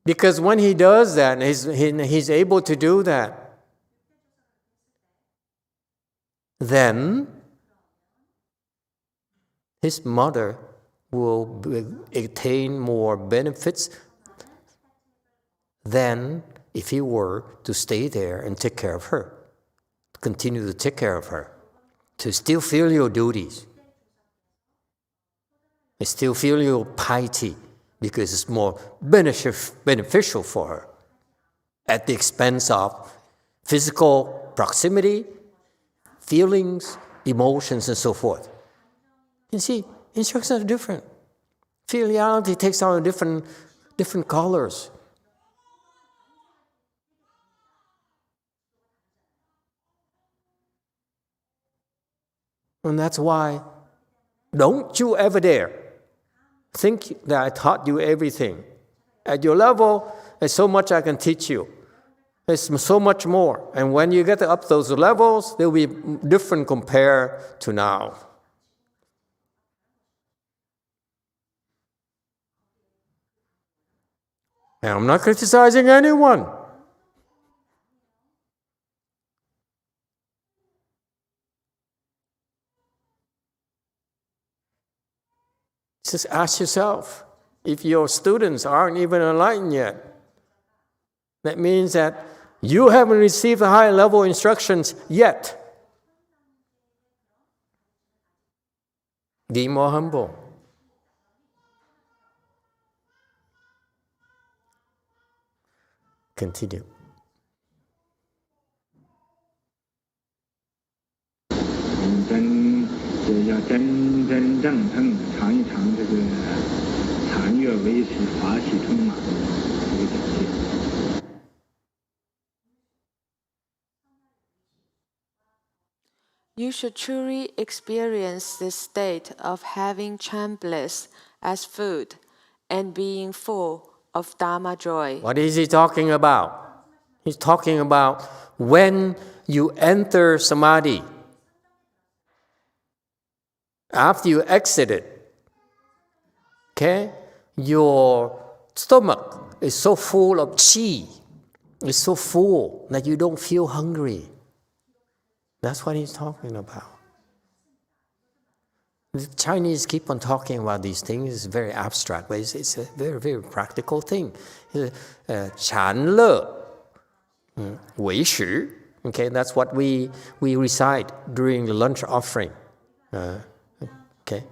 Because when he does that, he's able to do that, then his mother will attain more benefits than if he were to stay there and take care of her, continue to take care of her, to still feel your duties, and still feel your piety, because it's more beneficial for her at the expense of physical proximity, feelings, emotions, and so forth. You see, instructions are different. Filiality takes on different colors. And that's why, don't you ever dare think that I taught you everything. At your level, there's so much I can teach you. There's so much more. And when you get up those levels, they'll be different compared to now. And I'm not criticizing anyone. Just ask yourself, if your students aren't even enlightened yet, that means that you haven't received the high level instructions yet. Be more humble. Continue. 要真真正正的尝一尝这个禅悦为实，法喜充满的这个境界。You should truly experience this state of having Chan bliss as food and being full of Dharma joy. What is he talking about? He's talking about when you enter Samadhi. After you exit it, your stomach is so full of qi, it's so full that you don't feel hungry. That's what he's talking about. The Chinese keep on talking about these things. It's very abstract, but it's a very, very practical thing. 禅乐, 为食. Okay, that's what we recite during the lunch offering. Okay,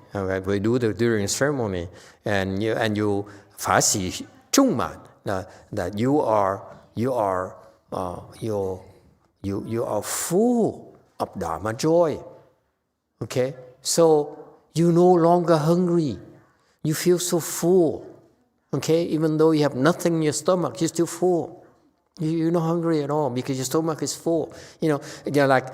we do during the ceremony, and you 法喜充满, that you are full of Dharma joy. Okay, so you're no longer hungry. You feel so full. Okay, even though you have nothing in your stomach, you're still full. You're not hungry at all because your stomach is full. Like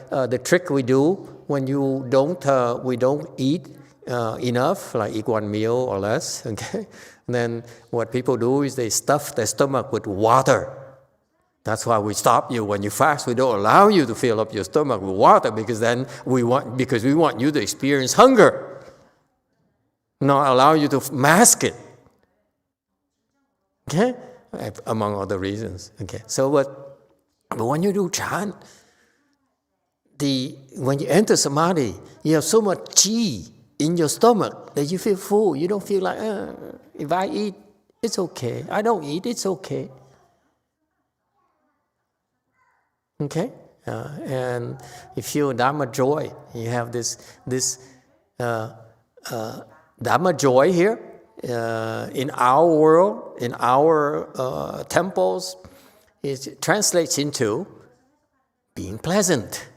the trick we do when we don't eat enough, like eat one meal or less. Okay, and then what people do is they stuff their stomach with water. That's why we stop you when you fast. We don't allow you to fill up your stomach with water because we want you to experience hunger, not allow you to mask it. Okay, among other reasons. Okay, so but when you do Chan, when you enter Samadhi, you have so much chi in your stomach that you feel full. You don't feel like, if I eat, it's okay. I don't eat, it's okay. Okay, and you feel Dharma joy. You have this Dharma joy here in our world, in our temples. It translates into being pleasant.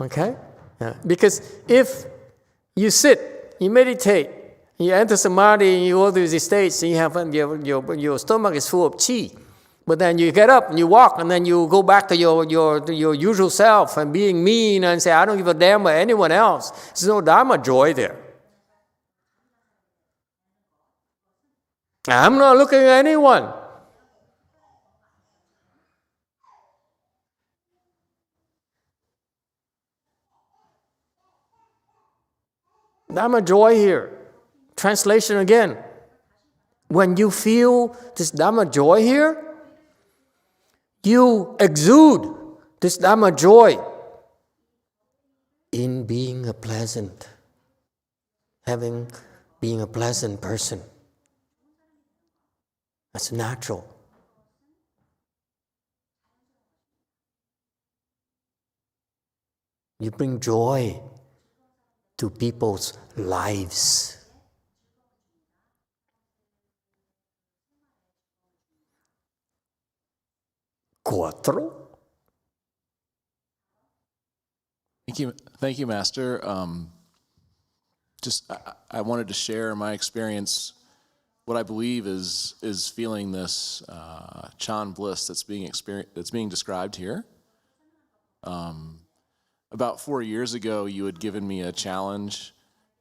Okay, because if you sit, you meditate, you enter Samadhi, and you go through these states, and you have your stomach is full of chi. But then you get up and you walk, and then you go back to your usual self and being mean and say, I don't give a damn about anyone else. There's no Dharma joy there. I'm not looking at anyone. Dharma joy here. Translation again. When you feel this Dharma joy here, you exude this Dharma joy in being a pleasant, being a pleasant person. That's natural. You bring joy to people's lives. Cuatro. Thank you, Master. I wanted to share my experience. What I believe is feeling this Chan bliss that's being described here. About 4 years ago, you had given me a challenge.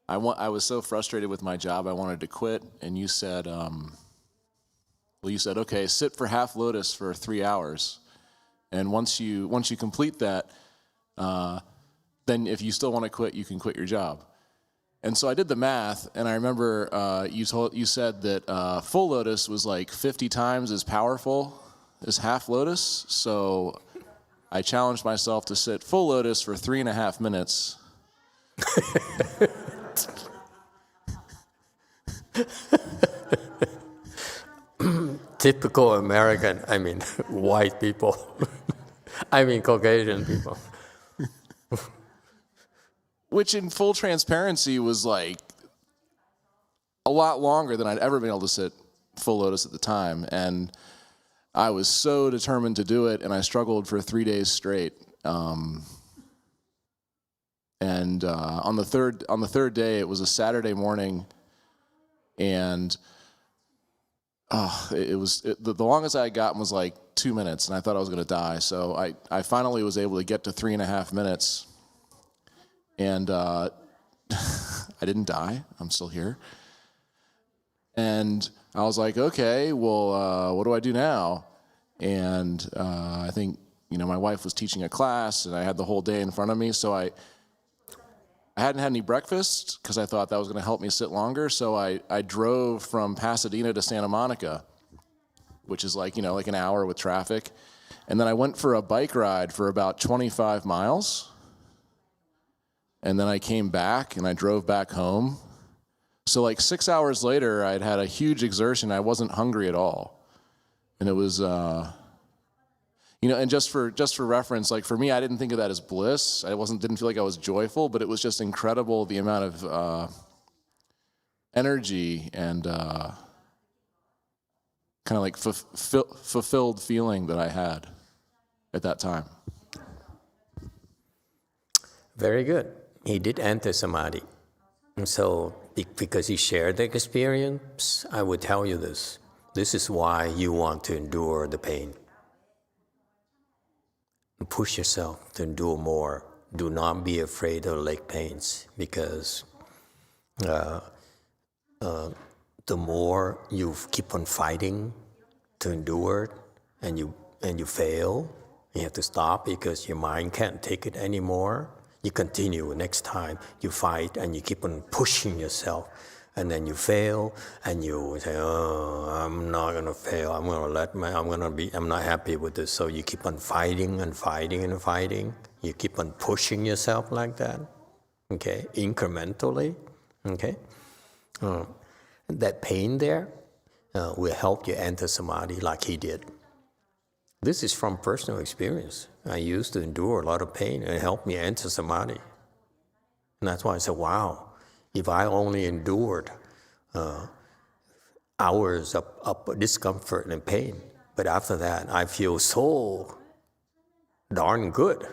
I was so frustrated with my job, I wanted to quit, and you said, okay, sit for half lotus for 3 hours, and once you complete that, then if you still want to quit, you can quit your job. And so I did the math, and I remember you said that full lotus was like 50 times as powerful as half lotus. So I challenged myself to sit full lotus for 3.5 minutes. Typical American, white people. Caucasian people. Which in full transparency was like a lot longer than I'd ever been able to sit full lotus at the time. And I was so determined to do it, and I struggled for 3 days straight. On the third day, it was a Saturday morning, and the longest I had gotten was like 2 minutes, and I thought I was going to die. So I finally was able to get to 3.5 minutes, and I didn't die. I'm still here. And I was like, okay, well, what do I do now? And I think, my wife was teaching a class, and I had the whole day in front of me, so I hadn't had any breakfast because I thought that was going to help me sit longer, so I drove from Pasadena to Santa Monica. which is like, like an hour with traffic. And then I went for a bike ride for about 25 miles. And then I came back and I drove back home. So like 6 hours later, I'd had a huge exertion. I wasn't hungry at all. And it was, and just for reference, like for me, I didn't think of that as bliss. Didn't feel like I was joyful, but it was just incredible the amount of energy and kind of like fulfilled feeling that I had at that time. Very good. He did enter Samadhi. And so, because he shared the experience, I would tell you this. This is why you want to endure the pain. Push yourself to endure more. Do not be afraid of leg pains, because the more you keep on fighting to endure it, and you fail, you have to stop because your mind can't take it anymore. You continue. Next time you fight and you keep on pushing yourself, and then you fail, and you say, "Oh, I'm not gonna fail. I'm not happy with this." So you keep on fighting and fighting and fighting. You keep on pushing yourself like that, okay, incrementally, okay. That pain there will help you enter Samadhi like he did. This is from personal experience. I used to endure a lot of pain, and it helped me enter Samadhi. And that's why I said, wow, if I only endured hours of discomfort and pain, but after that, I feel so darn good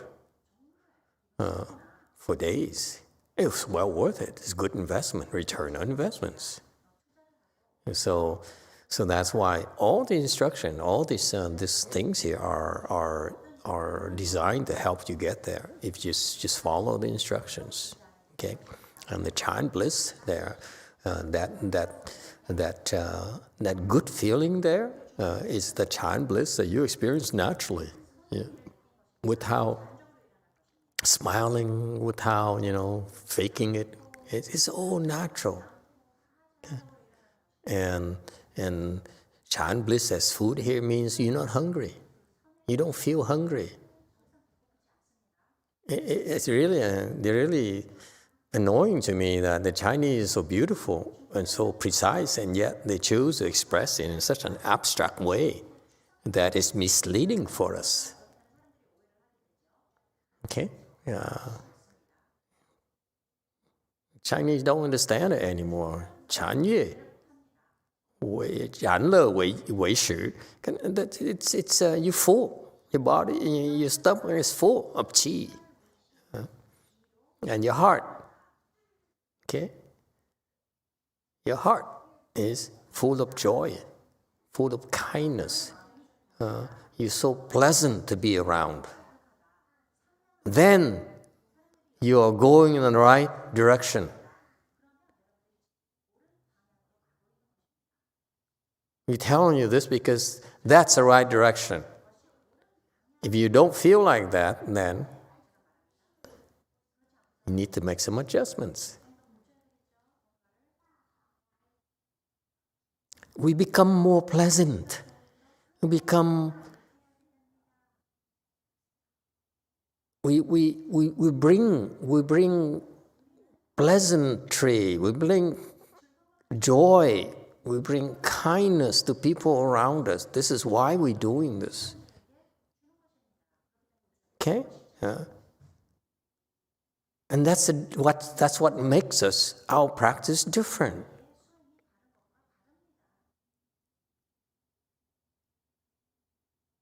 for days. It was well worth it. It's good investment, return on investments. And so that's why all the instruction, all these things here are designed to help you get there. If you just follow the instructions, okay. And the chant bliss there, that good feeling there is the chant bliss that you experience naturally, yeah. Without smiling, without faking it. It's all natural. Okay. And chant bliss as food here means you're not hungry. You don't feel hungry. It's really annoying to me that the Chinese is so beautiful and so precise, and yet they choose to express it in such an abstract way that is misleading for us. Okay? Chinese don't understand it anymore. 禅悦 chán lơ wei shi. It's you full. Your body, your stomach is full of qi. And your heart, okay? Your heart is full of joy, full of kindness. You're so pleasant to be around. Then you are going in the right direction. We're telling you this because that's the right direction. If you don't feel like that, then you need to make some adjustments. We become more pleasant. We bring pleasantry, we bring joy, we bring kindness to people around us. This is why we're doing this. Okay? And that's what makes our practice different.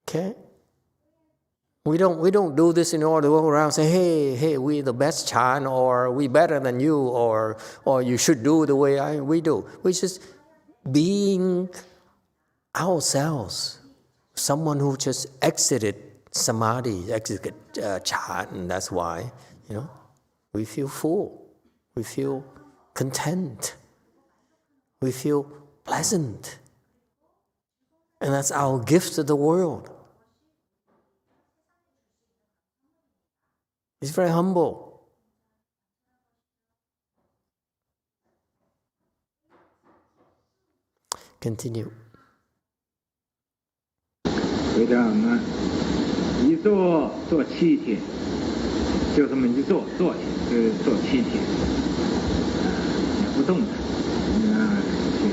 Okay? We don't do this in order to go around and say, hey, we the best Chan, or we better than you, or you should do the way we do. We're just being ourselves. Someone who just exited Samadhi, exited Chan, and that's why, we feel full. We feel content. We feel pleasant. And that's our gift to the world. It's very humble. Continue. 所以这样呢，一坐坐7天，就这么一坐下就坐7天，也不动弹，那就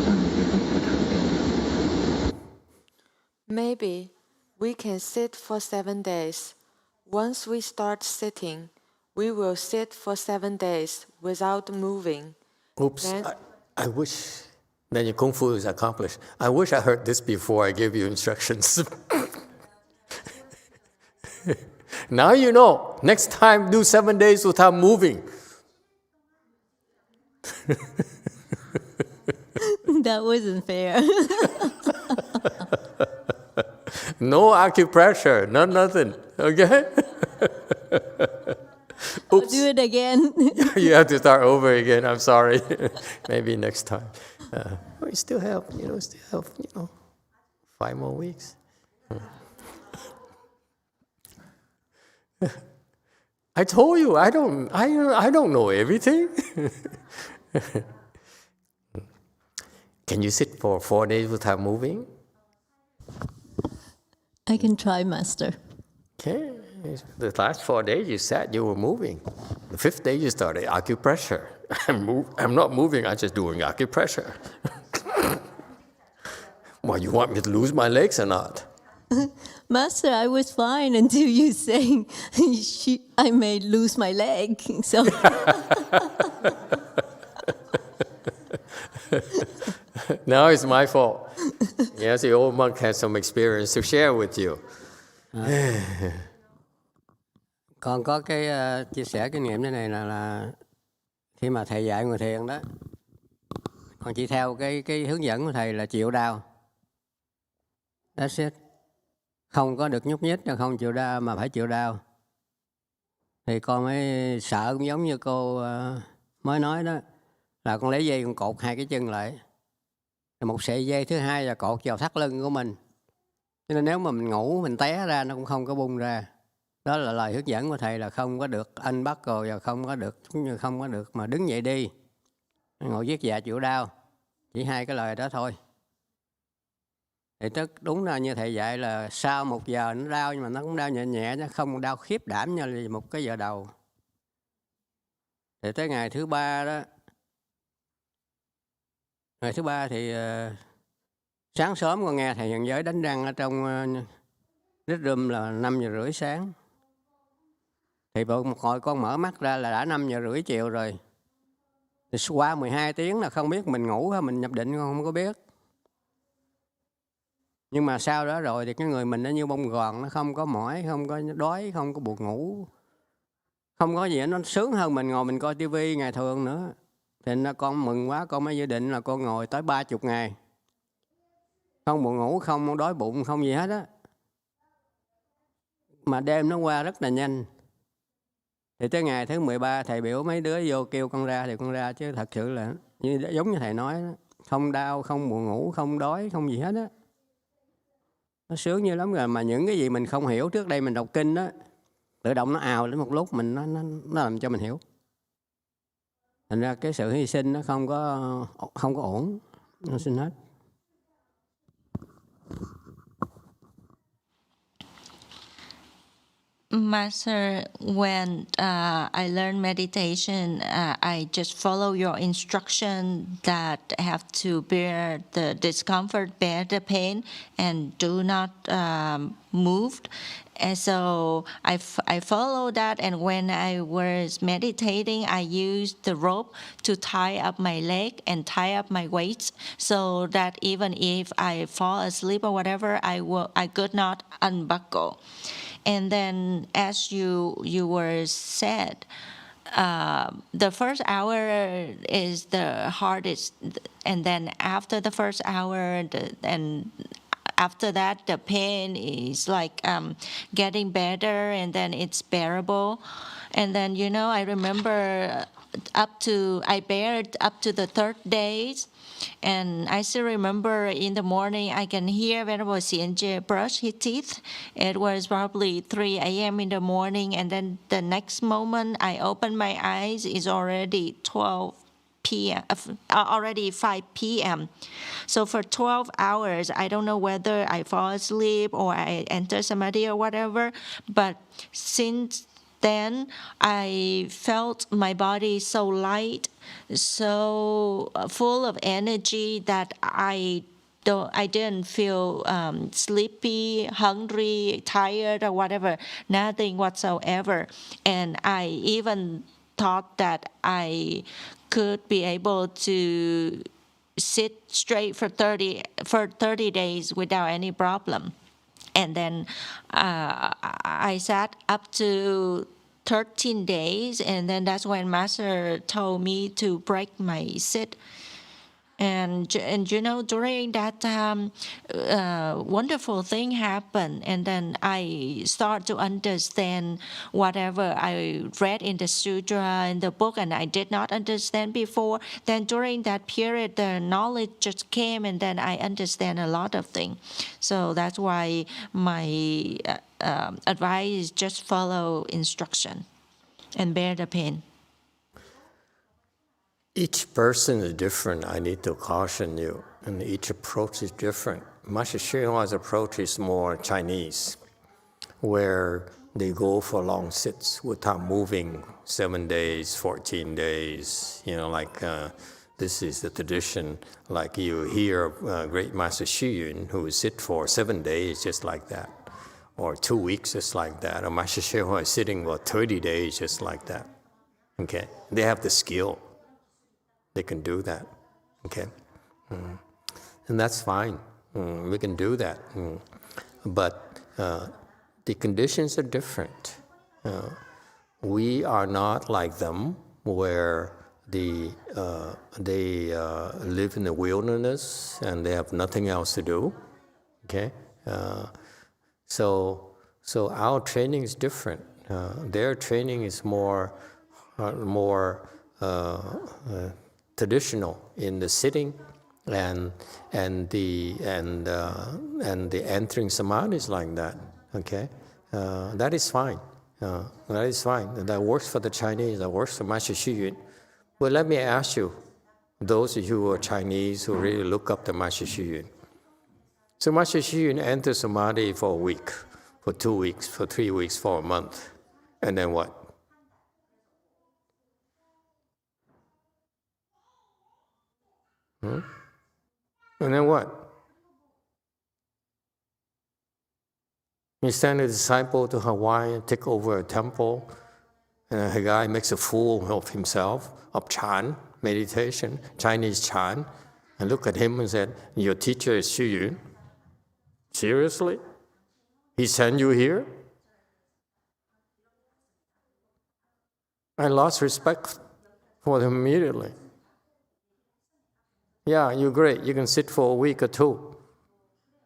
让你这种不躺定。 Maybe we can sit for 7 days. Once we start sitting, we will sit for 7 days without moving. Oops, Then- I wish then your Kung Fu is accomplished. I wish I heard this before I gave you instructions. Now you know. Next time, do 7 days without moving. That wasn't fair. No acupressure, nothing. Okay? I'll Oops. do it again. You have to start over again. I'm sorry. Maybe next time. We still have, 5 more weeks. I told you I don't know everything. Can you sit for 4 days without moving? I can try, Master. Okay. The last 4 days you sat, you were moving. The 5th day you started acupressure. I'm not moving, I'm just doing acupressure. Well, you want me to lose my legs or not? Master, I was fine until you saying I may lose my leg. So Now it's my fault. Yes, the old monk has some experience to share with you. Con có cái chia sẻ kinh nghiệm thế này là khi mà thầy dạy ngồi thiền đó, con chỉ theo cái hướng dẫn của thầy là chịu đau. That's it. Không có được nhúc nhích, không chịu đau mà phải chịu đau. Thì con mới sợ cũng giống như cô mới nói đó, là con lấy dây con cột 2 cái chân lại. Một sợi dây thứ hai là cột vào thắt lưng của mình. Cho nên nếu mà mình ngủ, mình té ra nó cũng không có bung ra. Đó là lời hướng dẫn của thầy, là không có được anh bắt rồi, và không có được mà đứng dậy đi. Ngồi viết dạ chịu đau. Chỉ 2 cái lời đó thôi. Thì tức đúng là như thầy dạy là sau 1 giờ nó đau, nhưng mà nó cũng đau nhẹ nhẹ chứ không đau khiếp đảm như một cái giờ đầu. Thì tới ngày thứ 3 đó, ngày thứ 3 thì sáng sớm con nghe thầy hiện giới đánh răng ở trong room là 5:30 sáng. Thì một hồi con mở mắt ra là đã 5:30 chiều rồi. Thì qua 12 tiếng là không biết mình ngủ hay mình nhập định, con không có biết. Nhưng mà sau đó rồi thì cái người mình nó như bông gòn, nó không có mỏi, không có đói, không có buồn ngủ. Không có gì nó sướng hơn mình ngồi mình coi tivi ngày thường nữa. Thì con mừng quá, con mới dự định là con ngồi tới 30 ngày. Không buồn ngủ, không đói bụng, không gì hết á. Mà đêm nó qua rất là nhanh. Thì tới ngày thứ 13 thầy biểu mấy đứa vô kêu con ra thì con ra, chứ thật sự là giống như thầy nói đó, không đau, không buồn ngủ, không đói, không gì hết á. Nó sướng như lắm rồi. Mà những cái gì mình không hiểu trước đây mình đọc kinh đó, tự động nó ào đến một lúc mình nó làm cho mình hiểu. Thành ra cái sự hy sinh nó không có ổn, nó xin hết. Master, when I learn meditation, I just follow your instruction that have to bear the discomfort, bear the pain, and do not move. And so I follow that, and when I was meditating, I used the rope to tie up my leg and tie up my weights, so that even if I fall asleep or whatever, I could not unbuckle. And then, as you were said, the first hour is the hardest, and then after the first hour, and after that, the pain is like getting better, and then it's bearable. And then, I remember I bared up to the 3rd days. And I still remember in the morning, I can hear Venerable Xianjie brush his teeth. It was probably 3 a.m. in the morning. And then the next moment I open my eyes, it's already 12 p.m. Already 5 p.m. So for 12 hours, I don't know whether I fall asleep or I enter samadhi or whatever. But since then, I felt my body so light, so full of energy that I didn't feel sleepy, hungry, tired, or whatever. Nothing whatsoever. And I even thought that I could be able to sit straight for 30 days without any problem. And then I sat up to 13 days, and then that's when Master told me to break my sit. And you know, during that wonderful thing happened, and then I start to understand whatever I read in the sutra, in the book, and I did not understand before. Then during that period, the knowledge just came, and then I understand a lot of things. So that's why my advice is just follow instruction and bear the pain. Each person is different, I need to caution you, and each approach is different. Master Xuanhua's approach is more Chinese, where they go for long sits without moving 7 days, 14 days, like this is the tradition, like you hear great Master Xu Yun who sit for 7 days just like that, or 2 weeks just like that, or Master Xuanhua is sitting for 30 days just like that, okay? They have the skill. They can do that, okay? And that's fine. We can do that. But the conditions are different. We are not like them, where they live in the wilderness and they have nothing else to do, okay? So our training is different. Their training is more traditional in the sitting and the entering samadhi is like that. Okay, that is fine. That is fine. That works for the Chinese. That works for Master Xu Yun. But let me ask you, those of you who are Chinese who really look up to Master Xu Yun. So Master Xu Yun enters samadhi for a week, for 2 weeks, for 3 weeks, for a month, and then what? And then what? You send a disciple to Hawaii and take over a temple, and a guy makes a fool of himself, of Chan, meditation, Chinese Chan, and look at him and said, your teacher is Xu Yun? Seriously? He sent you here? I lost respect for him immediately. Yeah, you're great. You can sit for a week or 2.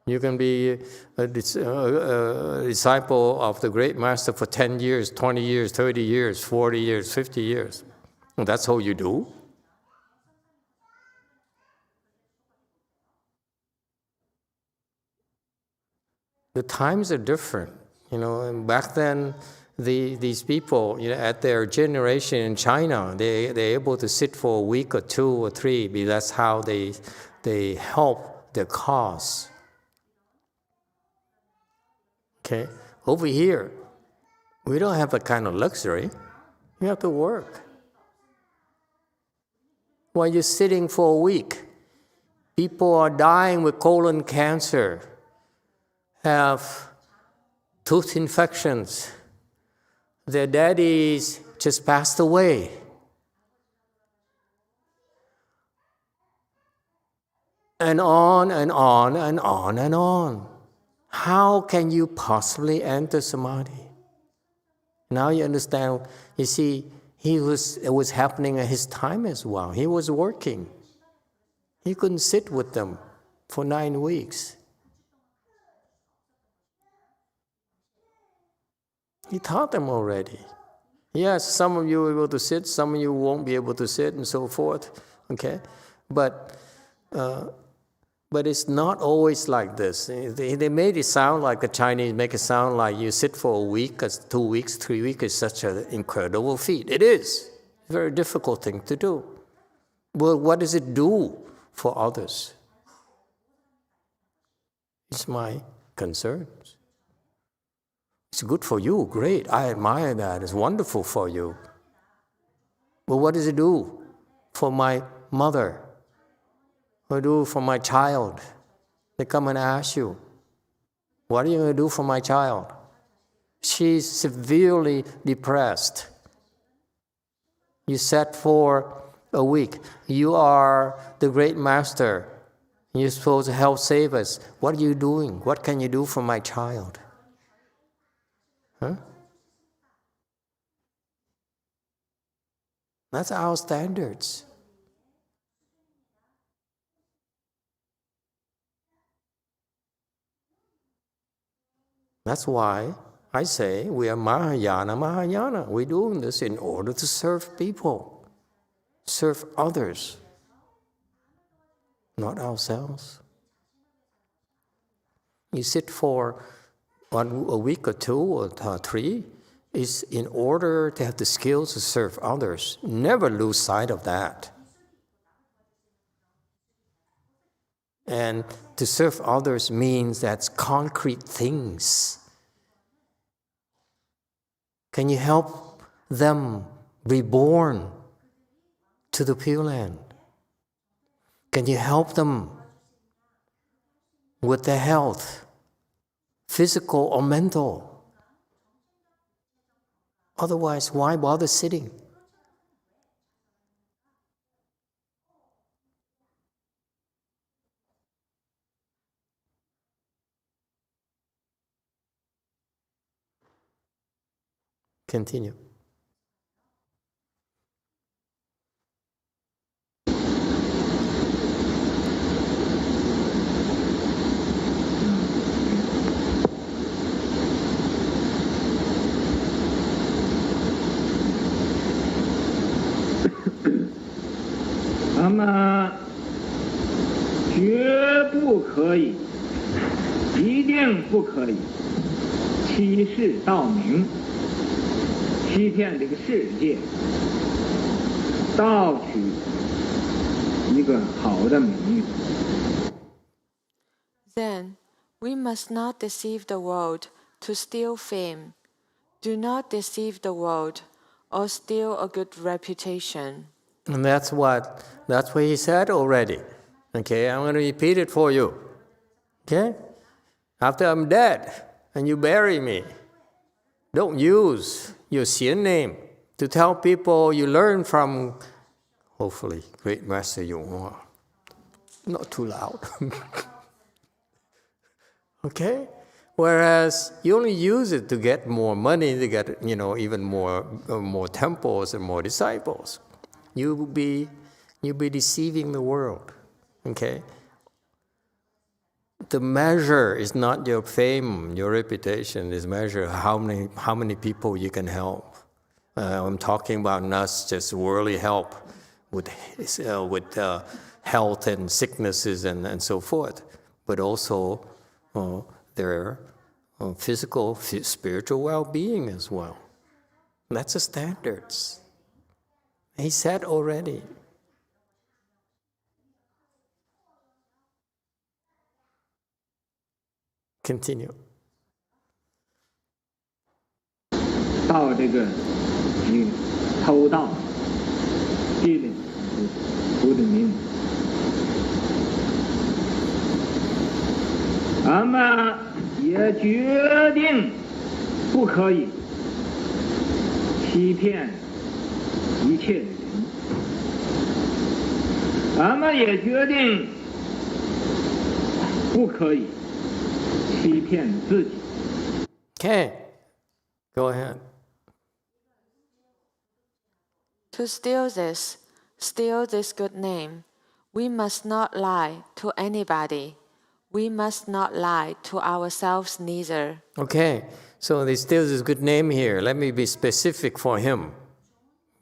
You can be a disciple of the great master for 10 years, 20 years, 30 years, 40 years, 50 years. And that's all you do? The times are different. And back then, these people, at their generation in China, they're able to sit for a week or 2 or 3, because that's how they help their cause. Okay? Over here, we don't have that kind of luxury. You have to work. While you're sitting for a week, people are dying with colon cancer, have tooth infections. Their daddies just passed away. And on and on and on and on. How can you possibly enter samadhi? Now you understand, you see, it was happening at his time as well. He was working. He couldn't sit with them for 9 weeks. He taught them already. Yes, some of you are able to sit, some of you won't be able to sit, and so forth. Okay, but it's not always like this. They made it sound like the Chinese make it sound like you sit for a week, 2 weeks, 3 weeks is such an incredible feat. It is a very difficult thing to do. Well, what does it do for others? It's my concerns. It's good for you, great, I admire that, it's wonderful for you. But what does it do for my mother? What do for my child? They come and ask you, what are you going to do for my child? She's severely depressed. You said for a week, you are the great master. You're supposed to help save us. What are you doing? What can you do for my child? Huh? That's our standards. That's why I say we are Mahayana. We're doing this in order to serve people, serve others, not ourselves. You sit for a week or 2 or 3 is in order to have the skills to serve others. Never lose sight of that. And to serve others means that's concrete things. Can you help them reborn to the Pure Land? Can you help them with their health, physical or mental? Otherwise, why bother sitting? Continue. Then we must not deceive the world to steal fame. Do not deceive the world or steal a good reputation. And that's what he said already. Okay, I'm going to repeat it for you. Okay? After I'm dead and you bury me, don't use your Xian name to tell people you learn from, hopefully, great Master YongHua. Not too loud. Okay? Whereas you only use it to get more money, to get even more temples and more disciples. You'll be deceiving the world. Okay? The measure is not your fame, your reputation. Is measure how many people you can help. I'm talking about not just worldly help with health and sicknesses and so forth, but also their physical, spiritual well-being as well. That's the standards. He said already. Continue. 到这个偷盗、欺凌、不的名，俺们也决定不可以欺骗一切的人，俺们也决定不可以欺骗自己。 Okay, go ahead. To steal this good name, we must not lie to anybody. We must not lie to ourselves neither. Okay, so they steal this good name here. Let me be specific for him.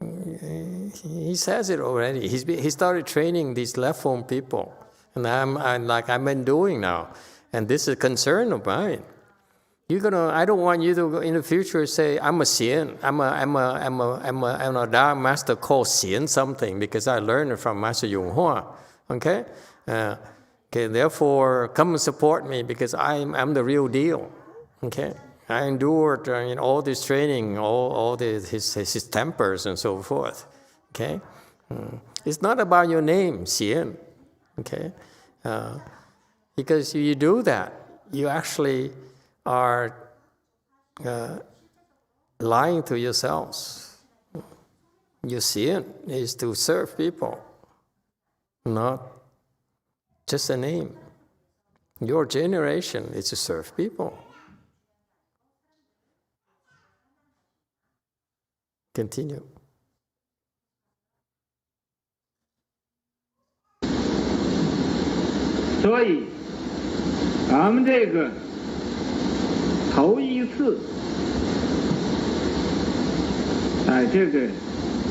He says it already. He started training these left-phone people, and I've been doing now. And this is a concern of mine. I don't want you to go in the future say, I'm a Xian. I'm a Dharma master called Xian something because I learned it from Master YongHua. Okay? Okay, therefore, come and support me because I'm the real deal. Okay? I endured all this training, all his tempers and so forth. Okay? It's not about your name, Xian. Okay? Because you do that, you actually are lying to yourselves. Your sin is to serve people, not just a name. Your generation is to serve people. Continue. 所以，咱们这个头一次在这个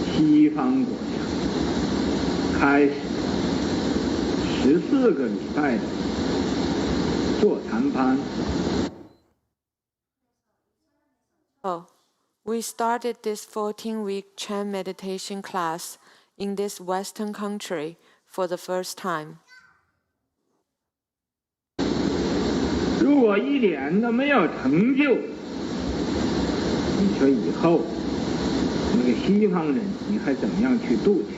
西方国家开始14个礼拜的座谈班。 Oh, we started this 14-week Chan meditation class in this Western country for the first time. 如果一点都没有成就，你说以后那个西方人你还怎么样去度去？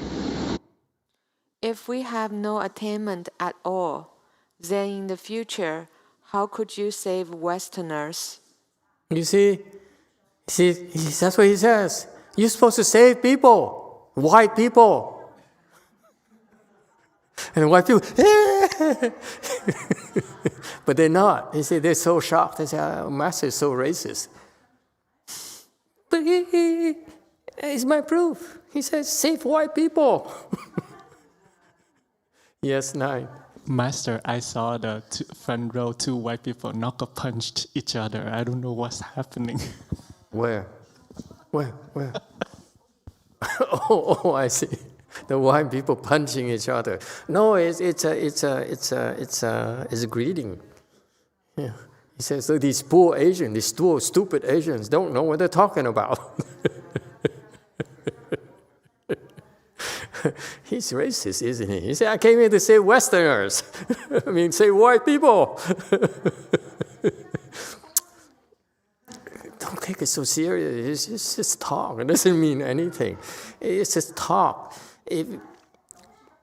If we have no attainment at all, then in the future, how could you save Westerners? You see, that's what he says. You're supposed to save people, white people. And white people, but they're not. You see, they're so shocked. They say, oh, Master is so racist. But it's my proof. He says, save white people. Yes, 9. Master, I saw the front row, 2 white people punched each other. I don't know what's happening. Where? Oh, I see. The white people punching each other. No, it's a greeting. Yeah. He says, so these poor Asians, these poor stupid Asians don't know what they're talking about. He's racist, isn't he? He said, I came here to save Westerners. I mean, save white people. Don't take it so serious. It's just talk. It doesn't mean anything. It's just talk.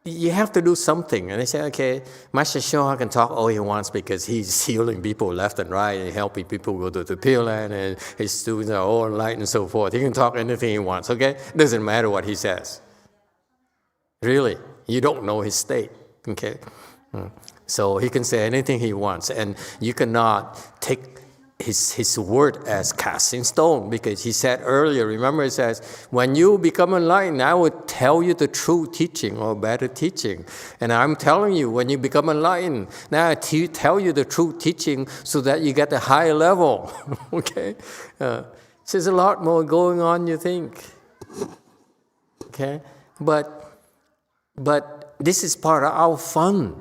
You have to do something. And they say, okay, Master Shah can talk all he wants because he's healing people left and right and helping people go to the Pure Land and his students are all enlightened and so forth. He can talk anything he wants, okay? Doesn't matter what he says. Really, you don't know his state, okay? So he can say anything he wants, and you cannot take his word as cast in stone, because he said earlier, remember he says, when you become enlightened, I will tell you the true teaching or better teaching. And I'm telling you, when you become enlightened, now I tell you the true teaching so that you get a higher level, okay? There's a lot more going on, you think, okay? But this is part of our fun.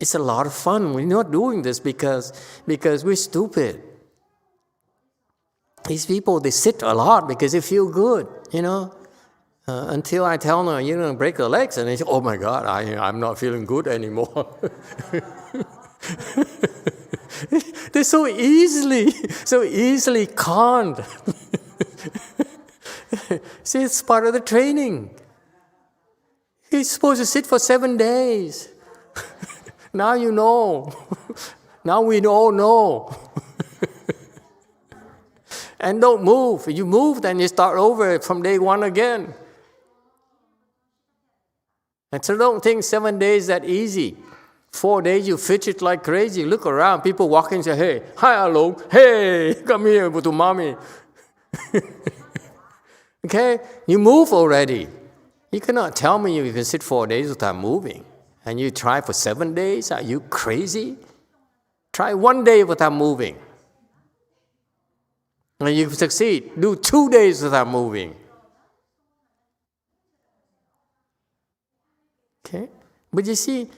It's a lot of fun. We're not doing this because we're stupid. These people, they sit a lot because they feel good, until I tell them, you're going to break their legs. And they say, oh my God, I'm not feeling good anymore. They're so easily conned. See, it's part of the training. He's supposed to sit for 7 days. Now you know. Now we all know. And don't move. If you move, then you start over from day 1 again. And so don't think 7 days that easy. 4 days you fidget like crazy. Look around, people walking and say, hey, hi, hello, hey, come here to mommy. Okay? You move already. You cannot tell me you can sit 4 days without moving. And you try for 7 days? Are you crazy? Try 1 day without moving. And you succeed. Do 2 days without moving. Okay? But you see,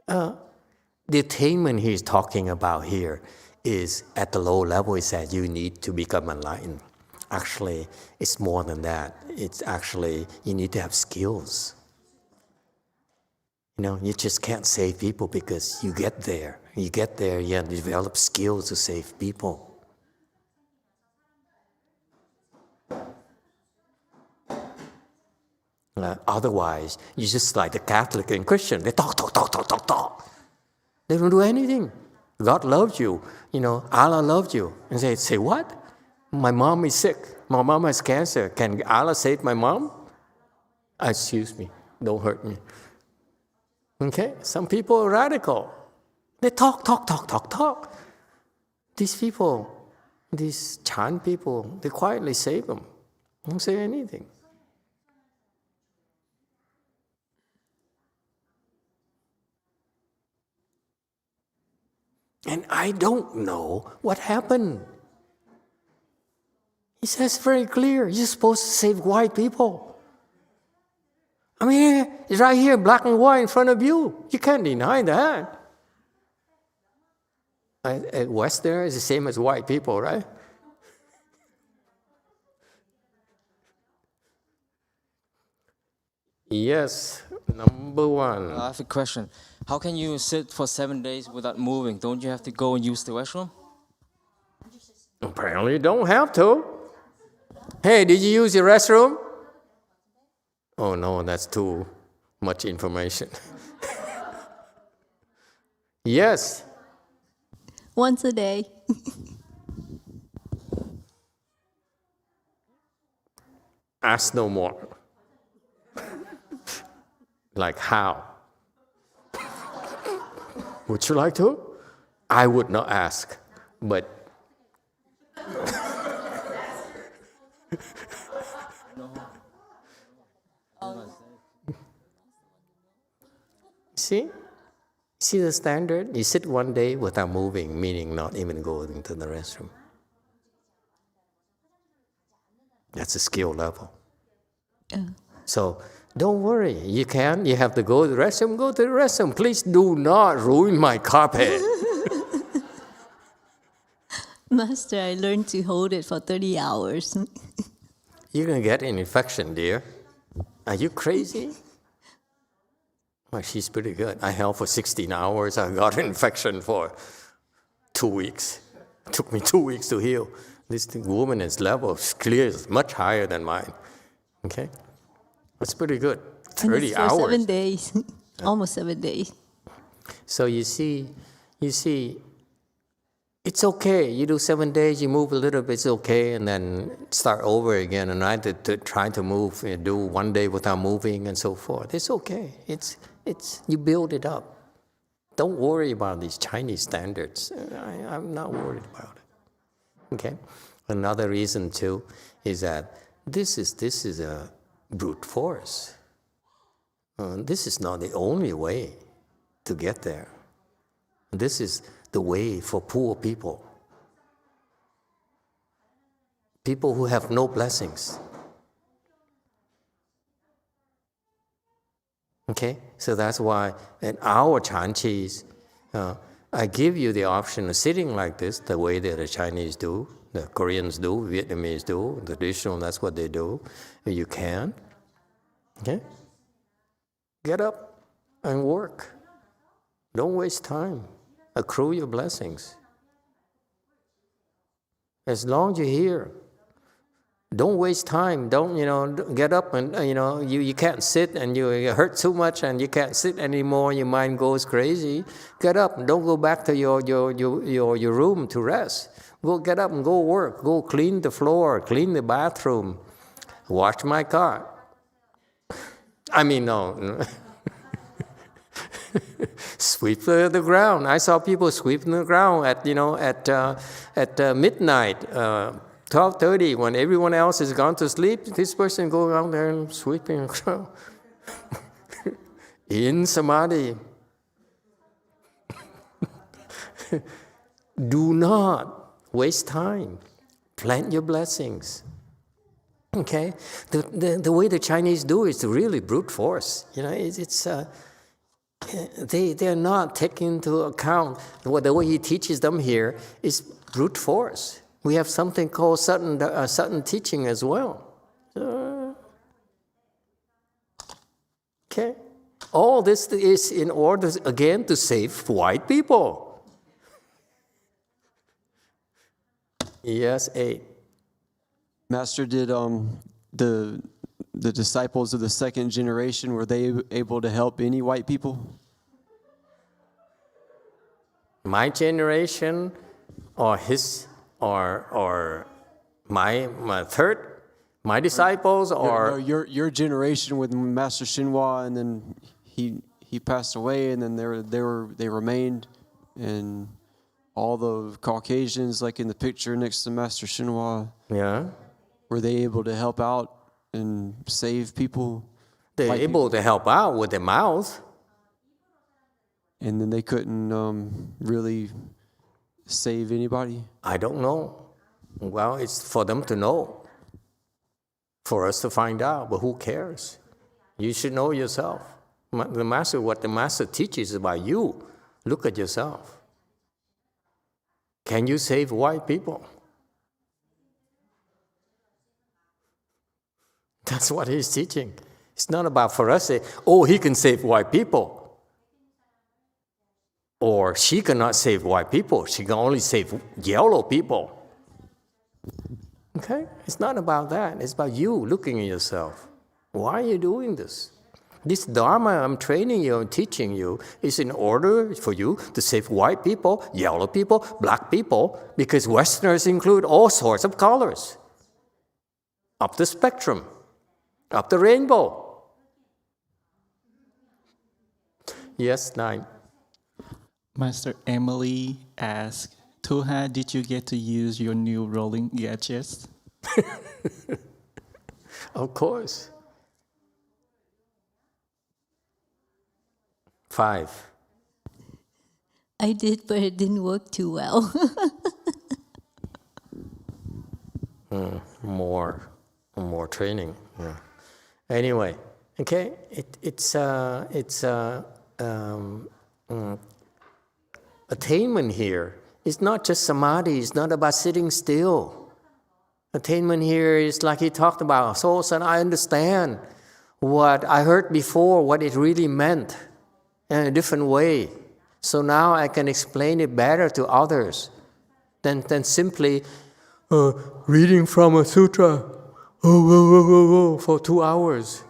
the attainment he's talking about here is at the low level is that you need to become enlightened. Actually, it's more than that. It's actually, you need to have skills. You know, you just can't save people because you get there. You get there, you have to develop skills to save people. Otherwise, you're just like the Catholic and Christian. They talk. They don't do anything. God loves you. You know, Allah loves you. And they say, what? My mom is sick. My mom has cancer. Can Allah save my mom? Excuse me. Don't hurt me. Okay? Some people are radical. They talk. These people, these Chan people, they quietly save them. Don't say anything. And I don't know what happened. He says very clear, you're supposed to save white people. I mean, it's right here, black and white in front of you. You can't deny that. At West there is the same as white people, right? Yes, number one. I have a question. How can you sit for 7 days without moving? Don't you have to go and use the restroom? Apparently you don't have to. Hey, did you use your restroom? Oh no, that's too much information. Yes. Once a day. Ask no more. Like how? Would you like to? I would not ask, but see the standard? You sit 1 day without moving, meaning not even going to the restroom. That's a skill level. So don't worry. You have to go to the restroom, go to the restroom. Please do not ruin my carpet. Master, I learned to hold it for 30 hours. You're going to get an infection, dear. Are you crazy? Well, she's pretty good. I held for 16 hours. I got an infection for 2 weeks. It took me 2 weeks to heal. This woman's level is clear, much higher than mine. Okay? That's pretty good. 30 for hours. 7 days. Almost 7 days. So you see, it's okay. You do 7 days, you move a little bit, it's okay, and then start over again and try to move, do 1 day without moving and so forth. It's okay. It's you build it up. Don't worry about these Chinese standards. I'm not worried about it. Okay? Another reason too is that this is a brute force. This is not the only way to get there. This is the way for poor people. People who have no blessings. Okay? So that's why in our Chanchis, I give you the option of sitting like this, the way that the Chinese do, the Koreans do, Vietnamese do, the traditional, that's what they do. You can. Okay? Get up and work. Don't waste time. Accrue your blessings. As long as you're here, don't waste time. Don't, get up and, you can't sit and you hurt too much and you can't sit anymore. Your mind goes crazy. Get up and don't go back to your room to rest. Get up and go work. Go clean the floor, clean the bathroom, wash my car. I mean, no. Sweep the ground. I saw people sweeping the ground at midnight, 12:30, when everyone else has gone to sleep. This person going out there and sweeping the ground in Samadhi. Do not waste time. Plant your blessings. Okay, the way the Chinese do is really brute force. They're not taking into account what the way he teaches them here is brute force. We have something called sudden teaching as well. Okay, all this is in order again to save white people. Yes, 8. Master, did the disciples of the second generation, were they able to help any white people? My generation, or his, or my third, my disciples, or No, your generation with Master Shinhwa, and then he passed away, and then they remained, and all the Caucasians, like in the picture next to Master Shinhwa, yeah, were they able to help out and save people? they're able to help out with their mouth. And then they couldn't really save anybody? I don't know. Well, it's for them to know, for us to find out, but who cares? You should know yourself. What the Master teaches is about you. Look at yourself. Can you save white people? That's what he's teaching. It's not about for us to say, oh, he can save white people. Or she cannot save white people. She can only save yellow people. Okay? It's not about that. It's about you looking at yourself. Why are you doing this? This Dharma I'm training you and teaching you is in order for you to save white people, yellow people, black people, because Westerners include all sorts of colors. Up the spectrum, up the rainbow. Yes, 9. Master Emily asked, Tuha, did you get to use your new rolling gadgets? Of course. 5. I did, but it didn't work too well. More training. Yeah. Anyway, okay, attainment here is not just samadhi. It's not about sitting still. Attainment here is like he talked about. So I understand what I heard before, what it really meant in a different way. So now I can explain it better to others than simply reading from a sutra for 2 hours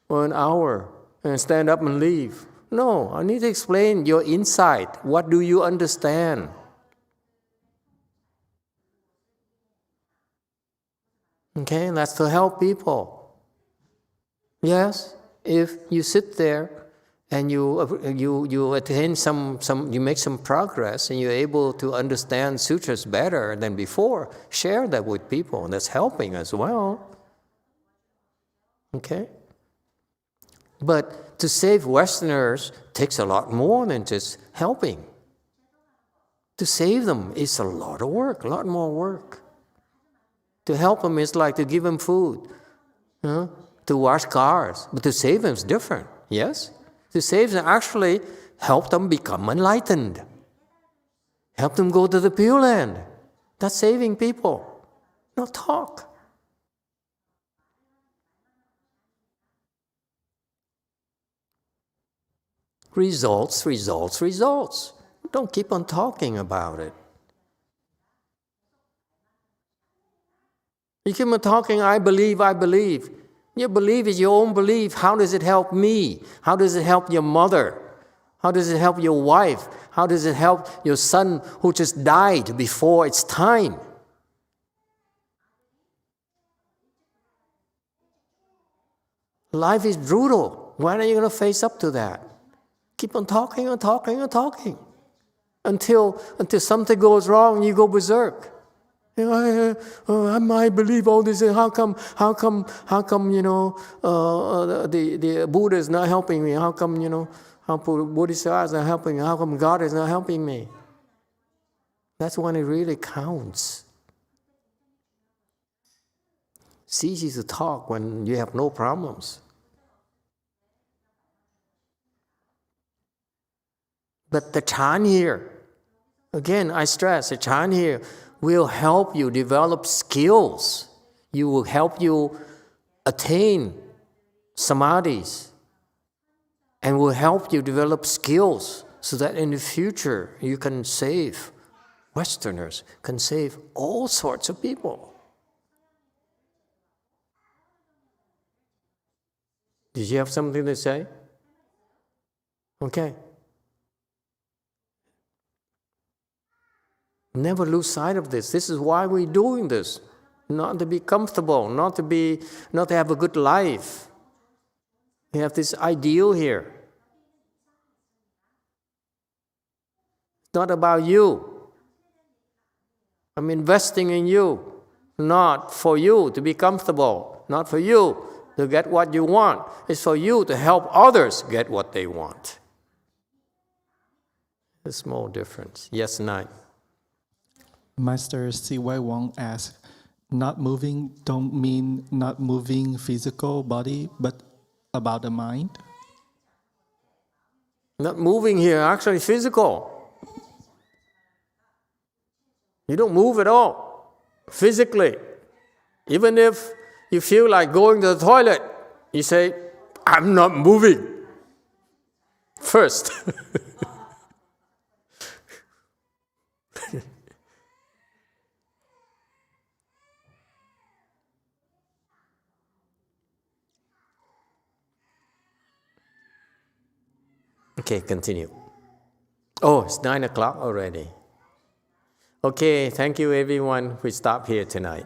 or an hour and stand up and leave. No, I need to explain your insight. What do you understand? Okay, that's to help people. Yes, if you sit there and you attain you make some progress and you're able to understand sutras better than before, share that with people. That's helping as well. Okay? But to save Westerners takes a lot more than just helping. To save them is a lot of work, a lot more work. To help them is like to give them food, to wash cars. But to save them is different, yes? To save them actually help them become enlightened. Help them go to the Pure Land. That's saving people, not talk. Results, results, results. Don't keep on talking about it. You keep on talking, I believe, I believe. Your belief is your own belief. How does it help me? How does it help your mother? How does it help your wife? How does it help your son who just died before its time? Life is brutal. When are you going to face up to that? Keep on talking and talking and talking until something goes wrong and you go berserk. I believe all this. How come? The Buddha is not helping me? How come how Bodhisattvas are not helping me? How come God is not helping me? That's when it really counts. It's easy to talk when you have no problems. But the Chan here, again, I stress, the Chan here will help you develop skills. You will help you attain samadhis and will help you develop skills so that in the future you can save Westerners, can save all sorts of people. Did you have something to say? Okay. Never lose sight of this. This is why we're doing this. Not to be comfortable, not to have a good life. We have this ideal here. It's not about you. I'm investing in you, not for you to be comfortable, not for you to get what you want. It's for you to help others get what they want. A small difference. Yes, 9. Master C.Y. Wong asks, not moving don't mean not moving physical body, but about the mind? Not moving here, actually physical. You don't move at all, physically. Even if you feel like going to the toilet, you say, I'm not moving. First. Okay, continue. Oh, it's 9 o'clock already. Okay, thank you everyone. We stop here tonight.